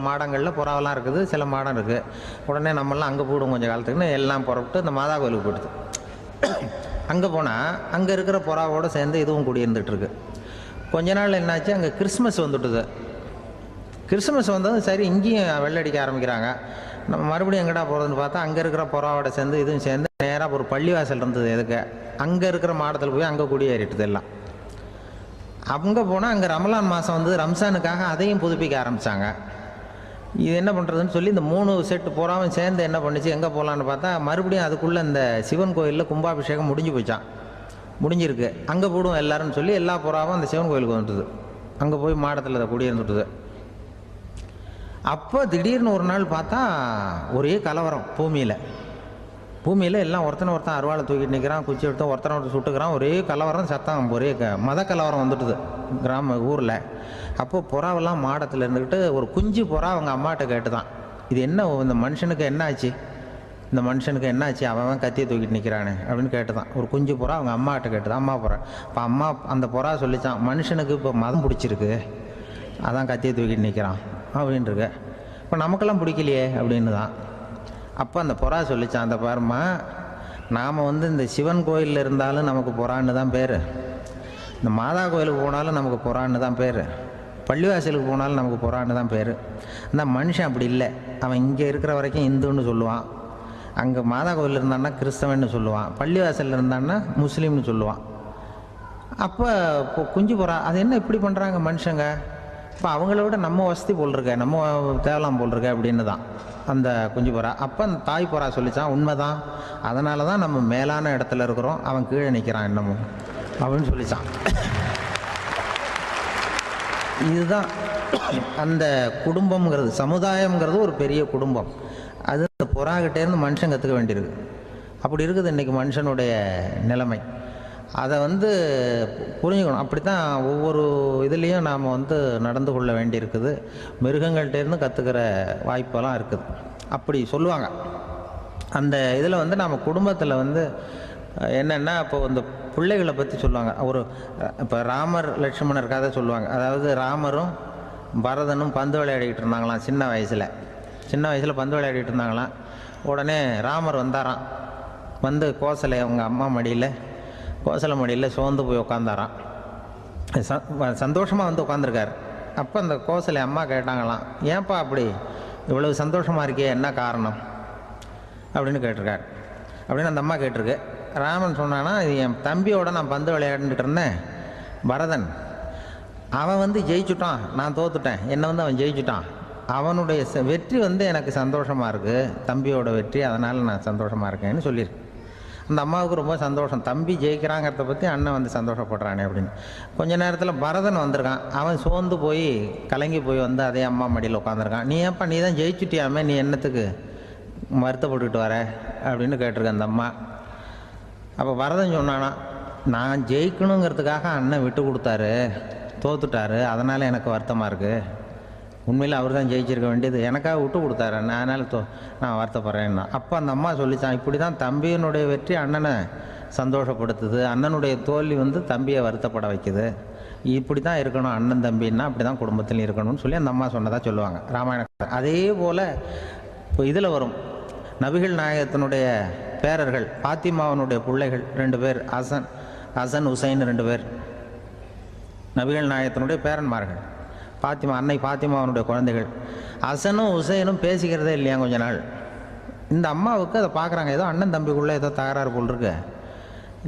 மாடங்களில் புறாவெல்லாம் இருக்குது, சில மாடம் இருக்குது. உடனே நம்மளாம் அங்கே போடும் கொஞ்சம் காலத்துக்குன்னு எல்லாம் புறப்பட்டு இந்த மாதா கோயிலுக்கு போயிடுது. அங்கே போனால் அங்கே இருக்கிற புறாவோடு சேர்ந்து இதுவும் குடியிருந்துகிட்ருக்கு. கொஞ்ச நாள் என்னாச்சு, அங்கே கிறிஸ்மஸ் வந்துட்டுது. கிறிஸ்மஸ் வந்ததும் சரி இங்கேயும் வெள்ளடிக்க ஆரம்பிக்கிறாங்க. நம்ம மறுபடியும் எங்கடா போகிறதுன்னு பார்த்தா அங்கே இருக்கிற புறாவோட சேர்ந்து இதுவும் சேர்ந்து நேராக ஒரு பள்ளிவாசல் இருந்தது. எதுக்கு அங்கே இருக்கிற மாடத்தில் போய் அங்கே குடியேறிட்டுது எல்லாம். அங்கே போனால் அங்கே ரமலான் மாதம் வந்து ரம்ஜானுக்காக அதையும் புதுப்பிக்க ஆரம்பித்தாங்க. இது என்ன பண்ணுறதுன்னு சொல்லி இந்த 3 செட்டு புறாவும் சேர்ந்து என்ன பண்ணிச்சு, எங்கே போகலான்னு பார்த்தா மறுபடியும் அதுக்குள்ளே இந்த சிவன் கோயிலில் கும்பாபிஷேகம் முடிஞ்சிருக்கு. அங்கே போடுவோம் எல்லாருன்னு சொல்லி எல்லா புறாவும் அந்த சிவன் கோயிலுக்கு வந்துட்டுது. அங்கே போய் மாடத்தில் அதை குடியிருந்துட்டுது. அப்போ திடீர்னு ஒரு நாள் பார்த்தா ஒரே கலவரம் பூமியில் எல்லாம் ஒருத்தன் அருவாளை தூக்கிட்டு நிற்கிறான், குச்சி எடுத்து ஒருத்தனை சுட்டுக்கிறான். ஒரே கலவரம், சத்தம், ஒரே மத கலவரம் வந்துட்டுது ஊரில். அப்போ புறாவெல்லாம் மாடத்தில் இருந்துக்கிட்டு ஒரு குஞ்சு புறா அவங்க அம்மாட்ட கேட்டுதான், இது என்ன, இந்த மனுஷனுக்கு என்ன ஆச்சு, அவன் கத்தியை தூக்கிட்டு நிற்கிறானே அப்படின்னு கேட்டுதான். ஒரு குஞ்சு புறா அவங்க அம்மாட்ட கேட்டுதான், அம்மா புறா. இப்போ அம்மா அந்த புறா சொல்லித்தான், மனுஷனுக்கு இப்போ மதம் பிடிச்சிருக்கு, அதான் கத்தியை தூக்கிட்டு நிற்கிறான் அப்படின்ருக்கு. இப்போ நமக்கெல்லாம் பிடிக்கலையே அப்படின்னு தான். அப்போ அந்த புறா சொல்லித்தான், அந்த பாருமா, நாம் வந்து இந்த சிவன் கோயிலில் இருந்தாலும் நமக்கு புறான்னு தான் பேர், இந்த மாதா கோயிலுக்கு போனாலும் நமக்கு புறான்னு தான் பேர், பள்ளிவாசலுக்கு போனாலும் நமக்கு புறான்னு தான் பேர். அந்த மனுஷன் அப்படி இல்லை. அவன் இங்கே இருக்கிற வரைக்கும் இந்துன்னு சொல்லுவான், அங்கே மாதா கோயில் இருந்தான்னா கிறிஸ்தவன்னு சொல்லுவான், பள்ளிவாசலில் இருந்தான்னா முஸ்லீம்னு சொல்லுவான். அப்போ இப்போ குஞ்சு புறா அது என்ன இப்படி பண்ணுறாங்க மனுஷங்க, இப்போ அவங்கள விட நம்ம வசதி போல் இருக்க, நம்ம தேவலாம் போல் இருக்க அப்படின்னு தான் அந்த குஞ்சு புறா. அப்போ அந்த தாய் புறா சொல்லித்தான், உண்மைதான், அதனால தான் நம்ம மேலான இடத்துல இருக்கிறோம், அவன் கீழே நிற்கிறான் என்னமோ அப்படின்னு சொல்லித்தான். இதுதான் அந்த குடும்பம்ங்கிறது, சமுதாயம்ங்கிறது ஒரு பெரிய குடும்பம். அது இந்த புறாகிட்டேருந்து மனுஷன் கற்றுக்க வேண்டியிருக்கு. அப்படி இருக்குது இன்றைக்கி மனுஷனுடைய நிலைமை. அதை வந்து புரிஞ்சுக்கணும். அப்படி தான் ஒவ்வொரு இதுலேயும் நாம் வந்து நடந்து கொள்ள வேண்டியிருக்குது. மிருகங்கள்டேருந்து கற்றுக்கிற வாய்ப்பெல்லாம் இருக்குது. அப்படி சொல்லுவாங்க. அந்த இதில் வந்து நம்ம குடும்பத்தில் வந்து என்னென்னா, இப்போ இந்த பிள்ளைகளை பற்றி சொல்லுவாங்க. இப்போ ராமர் லட்சுமணர் கதை சொல்லுவாங்க. அதாவது ராமரும் பரதனும் பந்து விளையாடிக்கிட்டு இருந்தாங்களாம் சின்ன வயசில் பந்து விளையாடிட்டு இருந்தாங்களாம். உடனே ராமர் வந்தாராம். வந்து கோசலை அவங்க அம்மா கோசலை மடியில் சோர்ந்து போய் உட்காந்தாராம். சந்தோஷமாக வந்து உட்காந்துருக்கார். அப்போ அந்த கோசலை அம்மா கேட்டாங்களாம், ஏன்ப்பா அப்படி இவ்வளவு சந்தோஷமாக இருக்கே, என்ன காரணம் அப்படின்னு கேட்டிருக்கார். அப்படின்னு அந்த அம்மா கேட்டிருக்கு. ராமன் சொன்னான்னா, இது என் தம்பியோட நான் பந்து விளையாண்டுட்டு இருந்தேன், பரதன், அவன் வந்து ஜெயிச்சுட்டான், நான் தோத்துட்டேன், என்னை வந்து அவன் ஜெயிச்சுட்டான், அவனுடைய வெற்றி வந்து எனக்கு சந்தோஷமாக இருக்குது, தம்பியோட வெற்றி, அதனால் நான் சந்தோஷமாக இருக்கேன்னு சொல்லியிருக்கு. அந்த அம்மாவுக்கு ரொம்ப சந்தோஷம், தம்பி ஜெயிக்கிறாங்கிறத பற்றி அண்ணன் வந்து சந்தோஷப்படுறானே அப்படின்னு. கொஞ்ச நேரத்தில் பரதன் வந்திருக்கான். அவன் சோர்ந்து போய் கலங்கி போய் வந்து அதே அம்மா மடியில் உட்காந்துருக்கான். நீ ஏன்ப்பா, நீ தான் ஜெயிச்சுட்டியாமே, நீ என்னத்துக்கு வருத்தப்பட்டுக்கிட்டு வர அப்படின்னு கேட்டிருக்கேன் அந்த அம்மா. அப்போ பரதன் சொன்னானா, நான் ஜெயிக்கணுங்கிறதுக்காக அண்ணன் விட்டு கொடுத்தாரு, தோத்துட்டாரு, அதனால் எனக்கு வருத்தமாக இருக்குது. உண்மையில் அவர் தான் ஜெயிச்சிருக்க வேண்டியது, எனக்காக விட்டு கொடுத்தாரு, அதனால் நான் வருத்தப்படுறேன்னா. அப்போ அந்த அம்மா சொல்லித்தான், இப்படி தான் தம்பியினுடைய வெற்றி அண்ணனை சந்தோஷப்படுத்துது, அண்ணனுடைய தோல்வி வந்து தம்பியை வருத்தப்பட வைக்குது, இப்படி தான் இருக்கணும் அண்ணன் தம்பின்னா, அப்படி தான் குடும்பத்தில் இருக்கணும்னு சொல்லி அந்த அம்மா சொன்னதாக சொல்லுவாங்க ராமாயண. அதே போல் இப்போ இதில் வரும், நபிகள் நாயகத்தினுடைய பேரர்கள், பாத்திமாவனுடைய பிள்ளைகள் 2 பேர், ஹசன் ஹுசைன் 2 பேர் நபிகள் நாயகத்தினுடைய பேரன்மார்கள். அன்னை பாத்திமாவனுடைய குழந்தைகள். ஹசனும் ஹுசைனும் பேசிக்கிறதே இல்லையா கொஞ்ச நாள். இந்த அம்மாவுக்கு அதை பார்க்குறாங்க, ஏதோ அண்ணன் தம்பிக்குள்ளே ஏதோ தகராறு போல் இருக்கு,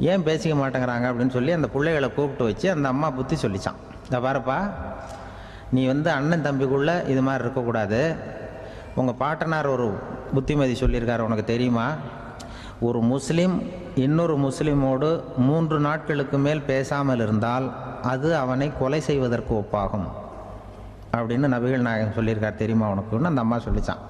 ஏன் பேசிக்க மாட்டேங்கிறாங்க அப்படின்னு சொல்லி அந்த பிள்ளைகளை கூப்பிட்டு வச்சு அந்த அம்மா புத்தி சொல்லிச்சான். இந்த பாருப்பா, நீ வந்து அண்ணன் தம்பிக்குள்ளே இது மாதிரி இருக்கக்கூடாது, உங்கள் பாட்டனார் ஒரு புத்திமதி சொல்லியிருக்காரு, உனக்கு தெரியுமா? ஒரு முஸ்லீம் இன்னொரு முஸ்லீமோடு 3 நாட்களுக்கு மேல் பேசாமல் இருந்தால் அது அவனை கொலை செய்வதற்கு ஒப்பாகும் அப்படின்னு நபிகள் நாயகம் சொல்லியிருக்கார், தெரியுமா உனக்குன்னு அந்த அம்மா சொல்லிச்சான்.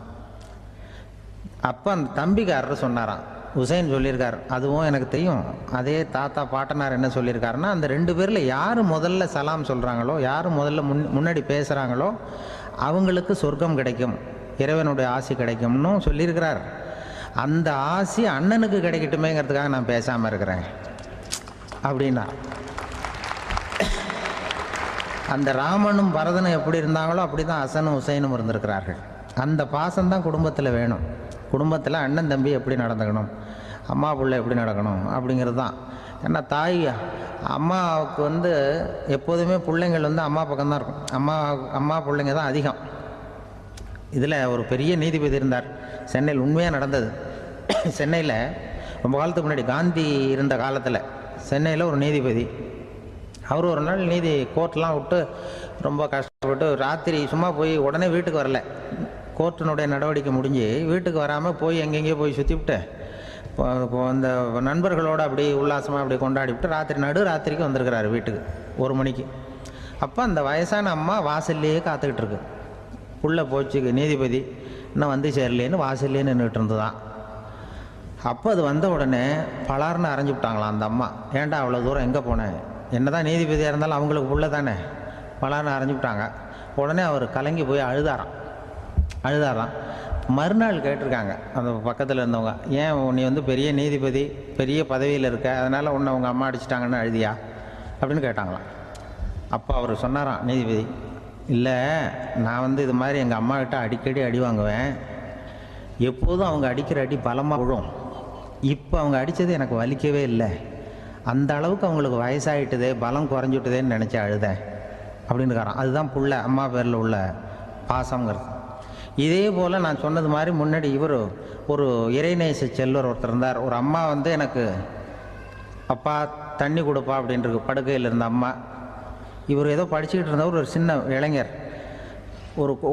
அப்போ அந்த தம்பிக்காரர் சொன்னாராம், ஹுசைன் சொல்லியிருக்கார், அதுவும் எனக்கு தெரியும். அதே தாத்தா பாட்டனார் என்ன சொல்லியிருக்காருன்னா, அந்த 2 பேரில் யார் முதல்ல சலாம் சொல்கிறாங்களோ, யார் முதல்ல முன்னாடி பேசுகிறாங்களோ அவங்களுக்கு சொர்க்கம் கிடைக்கும், இறைவனுடைய ஆசி கிடைக்கும்னு சொல்லியிருக்கிறார். அந்த ஆசி அண்ணனுக்கு கிடைக்கட்டுமேங்கிறதுக்காக நான் பேசாமல் இருக்கிறேன் அப்படின்னா. அந்த ராமனும் பரதனும் எப்படி இருந்தாங்களோ அப்படி தான் ஹசனும் ஹுசைனும் இருந்திருக்கிறார்கள். அந்த பாசம்தான் குடும்பத்தில் வேணும். குடும்பத்தில் அண்ணன் தம்பி எப்படி நடந்துக்கணும், அம்மா பிள்ளை எப்படி நடக்கணும் அப்படிங்கிறது தான். ஏன்னா தாய் அம்மாவுக்கு எப்போதுமே பிள்ளைங்கள் அம்மா பக்கம்தான் இருக்கும். அம்மா பிள்ளைங்க தான் அதிகம். இதில் ஒரு பெரிய நீதிபதி இருந்தார் சென்னையில், உண்மையாக நடந்தது. சென்னையில் ரொம்ப காலத்துக்கு முன்னாடி காந்தி இருந்த காலத்தில் சென்னையில் ஒரு நீதிபதி, அவர் ஒரு நாள் நீதி கோர்ட்லாம் விட்டு ரொம்ப கஷ்டப்பட்டு ராத்திரி சும்மா போய் உடனே வீட்டுக்கு வரல. கோர்ட்டினுடைய நடவடிக்கை முடிஞ்சு வீட்டுக்கு வராமல் போய் எங்கெங்கேயோ போய் சுற்றிவிட்டு அந்த நண்பர்களோடு அப்படி உல்லாசமாக அப்படி கொண்டாடிவிட்டு நடுராத்திரிக்கு வந்திருக்கிறாரு வீட்டுக்கு 1 மணிக்கு. அப்போ அந்த வயசான அம்மா வாசல்லையே காத்துக்கிட்டு இருக்கு. புள்ள போச்சு நீதிபதி இன்னும் வந்து சேரலேன்னு வாசல்லே நின்றுட்டு இருந்துதான். அப்போ அது வந்த உடனே பலார்னு அரைஞ்சி விட்டாங்களாம் அந்த அம்மா. ஏன்டா அவ்வளோ தூரம் எங்கே போனேன், என்ன தான் நீதிபதியாக இருந்தாலும் அவங்களுக்கு புள்ள தானே, பலார்னு அரைஞ்சி விட்டாங்க. உடனே அவர் கலங்கி போய் அழுதாராம். மறுநாள் கேட்டிருக்காங்க அந்த பக்கத்தில் இருந்தவங்க, ஏன் நீ பெரிய நீதிபதி, பெரிய பதவியில் இருக்க, அதனால் உன்னை உங்கள் அம்மா அடிச்சிட்டாங்கன்னு அழுதியா அப்படின்னு கேட்டாங்களாம். அப்போ அவர் சொன்னாராம் நீதிபதி, இல்லை நான் இது மாதிரி எங்கள் அம்மாக்கிட்ட அடிக்கடி அடி வாங்குவேன், எப்போதும் அவங்க அடிக்கிற அடி பலமாக விழும், இப்போ அவங்க அடித்தது எனக்கு வலிக்கவே இல்லை, அந்த அளவுக்கு அவங்களுக்கு வயசாகிட்டுதே, பலம் குறைஞ்சிட்டுதேன்னு நினச்சி அழுதேன் அப்படின்னு இருக்காராம். அதுதான் புள்ள அம்மா பேரில் உள்ள பாசங்கிறது. இதே போல் நான் சொன்னது மாதிரி முன்னாடி ஒரு இறைநேச செல்வர் ஒருத்தர் இருந்தார். ஒரு அம்மா எனக்கு அப்பா தண்ணி கொடுப்பா அப்படின்ட்டு படுக்கையில் இருந்த அம்மா. இவர் ஏதோ படிச்சுக்கிட்டு இருந்தவர், ஒரு சின்ன இளைஞர்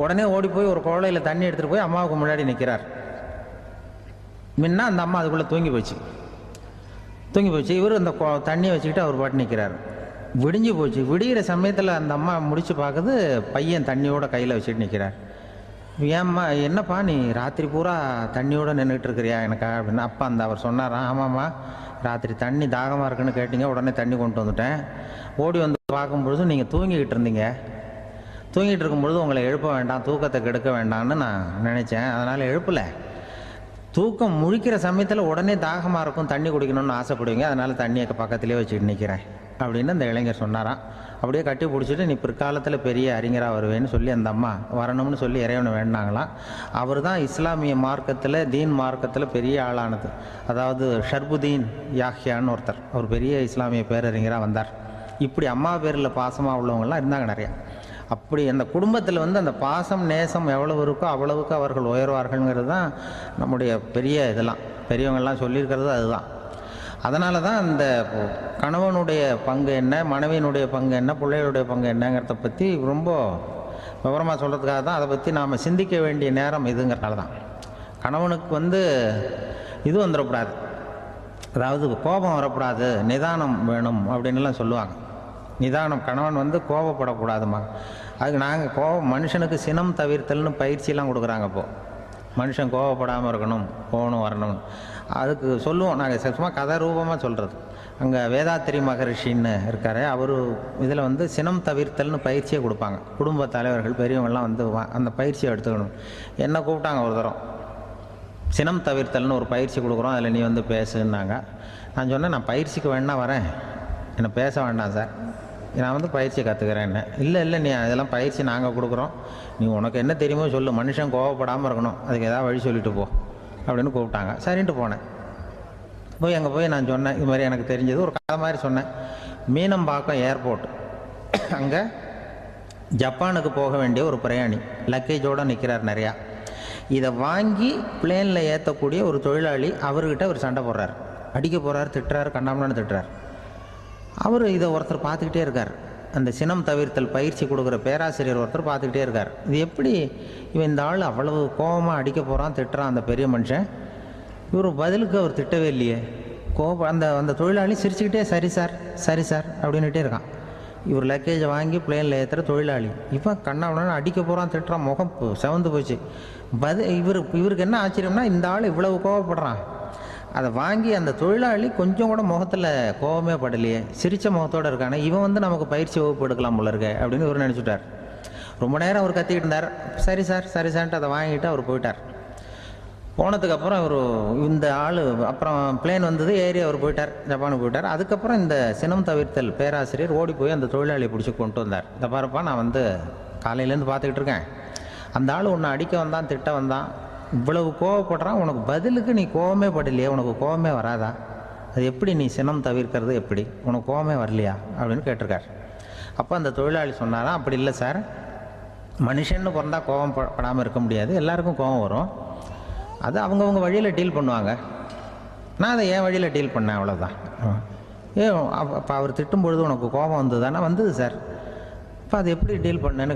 உடனே ஓடி போய் ஒரு குவளையில் தண்ணி எடுத்துகிட்டு போய் அம்மாவுக்கு முன்னாடி நிற்கிறார். முன்ன அந்த அம்மா அதுக்குள்ளே தூங்கி போச்சு. இவர் அந்த தண்ணியை வச்சுக்கிட்டு அவர் பாட்டு நிற்கிறார். விடிஞ்சு போச்சு. விடிகிற சமயத்தில் அந்த அம்மா முடிச்சு பார்க்குது, பையன் தண்ணியோட கையில் வச்சுட்டு நிற்கிறார். ஏம்மா என்னப்பா நீ ராத்திரி பூரா தண்ணியோடு நின்றுட்டு இருக்கிறியா எனக்கா அப்படின்னு. அப்பா அவர் சொன்னாராம், ஆமாம்மா ராத்திரி தண்ணி தாகமாக இருக்குன்னு கேட்டீங்க, உடனே தண்ணி கொண்டு வந்துட்டேன். ஓடி வந்து பார்க்கும்பொழுது நீங்கள் தூங்கிக்கிட்டு இருந்தீங்க. தூங்கிட்டு இருக்கும்பொழுது உங்களை எழுப்ப வேண்டாம், தூக்கத்தை கெடுக்க வேண்டாம்னு நான் நினச்சேன், அதனால் எழுப்பலை. தூக்கம் முழிக்கிற சமயத்தில் உடனே தாகமாக இருக்கும், தண்ணி குடிக்கணும்னு ஆசைப்படுவீங்க, அதனால் தண்ணியை பக்கத்துலேயே வச்சுட்டு நிற்கிறேன் அப்படின்னு அந்த இளைஞர் சொன்னாராம். அப்படியே கட்டி பிடிச்சிட்டு நீ பிற்காலத்தில் பெரிய அறிஞராக வருவேன்னு சொல்லி அந்த அம்மா வரணும்னு சொல்லி இறைவனை வேண்டாங்களாம். அவர் தான் இஸ்லாமிய மார்க்கத்தில், தீன் மார்க்கத்தில் பெரிய ஆளானது. அதாவது ஷர்புதீன் யாஹ்யான்னு ஒருத்தர், அவர் பெரிய இஸ்லாமிய பேரறிஞராக வந்தார். இப்படி அம்மா பேரில் பாசமாக உள்ளவங்களாம் இருந்தாங்க நிறையா. அப்படி அந்த குடும்பத்தில் அந்த பாசம் நேசம் எவ்வளவு இருக்கோ அவ்வளவுக்கு அவர்கள் உயர்வார்கள்ங்கிறது தான் நம்முடைய பெரிய இதெல்லாம் பெரியவங்கள்லாம் சொல்லியிருக்கிறது அதுதான். அதனால தான் அந்த கணவனுடைய பங்கு என்ன, மனைவியினுடைய பங்கு என்ன, பிள்ளைகளுடைய பங்கு என்னங்கிறத பற்றி ரொம்ப விவரமாக சொல்கிறதுக்காக தான் அதை பற்றி நாம் சிந்திக்க வேண்டிய நேரம் இதுங்கிறனால தான். கணவனுக்கு இது வந்துடக்கூடாது, அதாவது கோபம் வரக்கூடாது, நிதானம் வேணும் அப்படின்லாம் சொல்லுவாங்க. நிதானம், கணவன் கோபப்படக்கூடாதுமா. அதுக்கு நாங்கள் மனுஷனுக்கு சினம் தவிர்த்தல்னு பயிற்சியெல்லாம் கொடுக்குறாங்க. இப்போது மனுஷன் கோபப்படாமல் இருக்கணும், போகணும் வரணும்னு அதுக்கு சொல்லுவோம் நாங்கள். சும்மா கதை ரூபமாக சொல்கிறது. அங்கே வேதாத்திரி மகரிஷின்னு இருக்கார், அவர் இதில் சினம் தவிர்த்தல்னு பயிற்சியை கொடுப்பாங்க. குடும்ப தலைவர்கள் பெரியவங்கள்லாம் அந்த பயிற்சியை எடுத்துக்கணும். என்ன கூப்பிட்டாங்க ஒரு தரம், சினம் தவிர்த்தல்னு ஒரு பயிற்சி கொடுக்குறோம், அதில் நீ பேசுன்னாங்க. நான் சொன்னேன், நான் பயிற்சிக்கு வேணா வரேன், என்னை பேச வேண்டாம் சார், நான் பயிற்சி கற்றுக்கிறேன்னு. இல்லை நீ அதெல்லாம் பயிற்சி நாங்கள் கொடுக்குறோம், நீ உனக்கு என்ன தெரியுமோ சொல்லு, மனுஷன் கோவப்படாமல் இருக்கணும், அதுக்கு ஏதாவது வழி சொல்லிட்டு போ அப்படின்னு கூப்பிட்டாங்க. சரின்ட்டு போனேன். அங்கே போய் நான் சொன்னேன், இது மாதிரி எனக்கு தெரிஞ்சது ஒரு கதை மாதிரி சொன்னேன். மீனம்பாக்கம் ஏர்போர்ட், அங்கே ஜப்பானுக்கு போக வேண்டிய ஒரு பிரயாணி லக்கேஜோடு நிற்கிறார் நிறையா. இதை வாங்கி பிளேனில் ஏற்றக்கூடிய ஒரு தொழிலாளி அவர்கிட்ட ஒரு சண்டை போடுறார், அடிக்க போகிறார், திட்டுறாரு, கண்ணாமலான்னு திட்டுறார். அவர் இதை ஒருத்தர் பார்த்துக்கிட்டே இருக்கார். அந்த சினம் தவிர்த்தல் பயிற்சி கொடுக்குற பேராசிரியர் ஒருத்தர் பார்த்துக்கிட்டே இருக்கார். இது எப்படி இவன் இந்த ஆள் அவ்வளவு கோபமாக அடிக்க போகிறான், திட்டுறான் அந்த பெரிய மனுஷன், இவர் பதிலுக்கு அவர் திட்டவே இல்லையே. அந்த அந்த தொழிலாளி சிரிச்சுக்கிட்டே சரி சார் சரி சார் அப்படின்னுட்டே இருக்கான். இவர் லக்கேஜை வாங்கி பிளேனில் ஏற்றுற தொழிலாளி இவன் கண்ணாவுடனே அடிக்க போகிறான், திட்டுறான், முகம் செவந்து போச்சு. இவருக்கு என்ன ஆச்சரியம்னா இந்த ஆள் இவ்வளவு கோவப்படுறான், அதை வாங்கி அந்த தொழிலாளி கொஞ்சம் கூட முகத்தில் கோபமே படலையே, சிரித்த முகத்தோடு இருக்கானே, இவன் நமக்கு பயிற்சி வகுப்பு எடுக்கலாம் போல இருக்க அப்படின்னு இவர் நினச்சிட்டார். ரொம்ப நேரம் அவர் கத்திக்கிட்டு இருந்தார். சரி சார் சரி சார்ன்ட்டு அதை வாங்கிட்டு அவர் போயிட்டார். போனதுக்கப்புறம் இவர் இந்த ஆள் அப்புறம் பிளேன் வந்தது, ஏறி அவர் போயிட்டார், ஜப்பானுக்கு போயிட்டார். அதுக்கப்புறம் இந்த சினம் தவிர்த்தல் பேராசிரியர் ஓடி போய் அந்த தொழிலாளியை பிடிச்சி கொண்டு வந்தார். இந்த பாருப்பா, நான் காலையிலேருந்து பார்த்துக்கிட்டு இருக்கேன், அந்த ஆள் உன்னை அடிக்க வந்தான், திட்ட வந்தான், இவ்வளவு கோவப்படுறான், உனக்கு பதிலுக்கு நீ கோவமே படலையே, உனக்கு கோவமே வராதா, அது எப்படி நீ சினம் தவிர்க்கிறது, எப்படி உனக்கு கோவமே வரலையா அப்படின்னு கேட்டிருக்கார். அப்போ அந்த தொழிலாளி சொன்னாராம், அப்படி இல்லை சார், மனுஷன்னு பிறந்தா கோவம் படாமல் இருக்க முடியாது, எல்லாருக்கும் கோவம் வரும், அது அவங்கவுங்க வழியில் டீல் பண்ணுவாங்க, நான் அதை என் வழியில் டீல் பண்ணேன், அவ்வளோதான். அப்போ அவர் திட்டும் பொழுது உனக்கு கோபம் வந்தது தானே? வந்தது சார். அப்போ அது எப்படி டீல் பண்ணேன்னு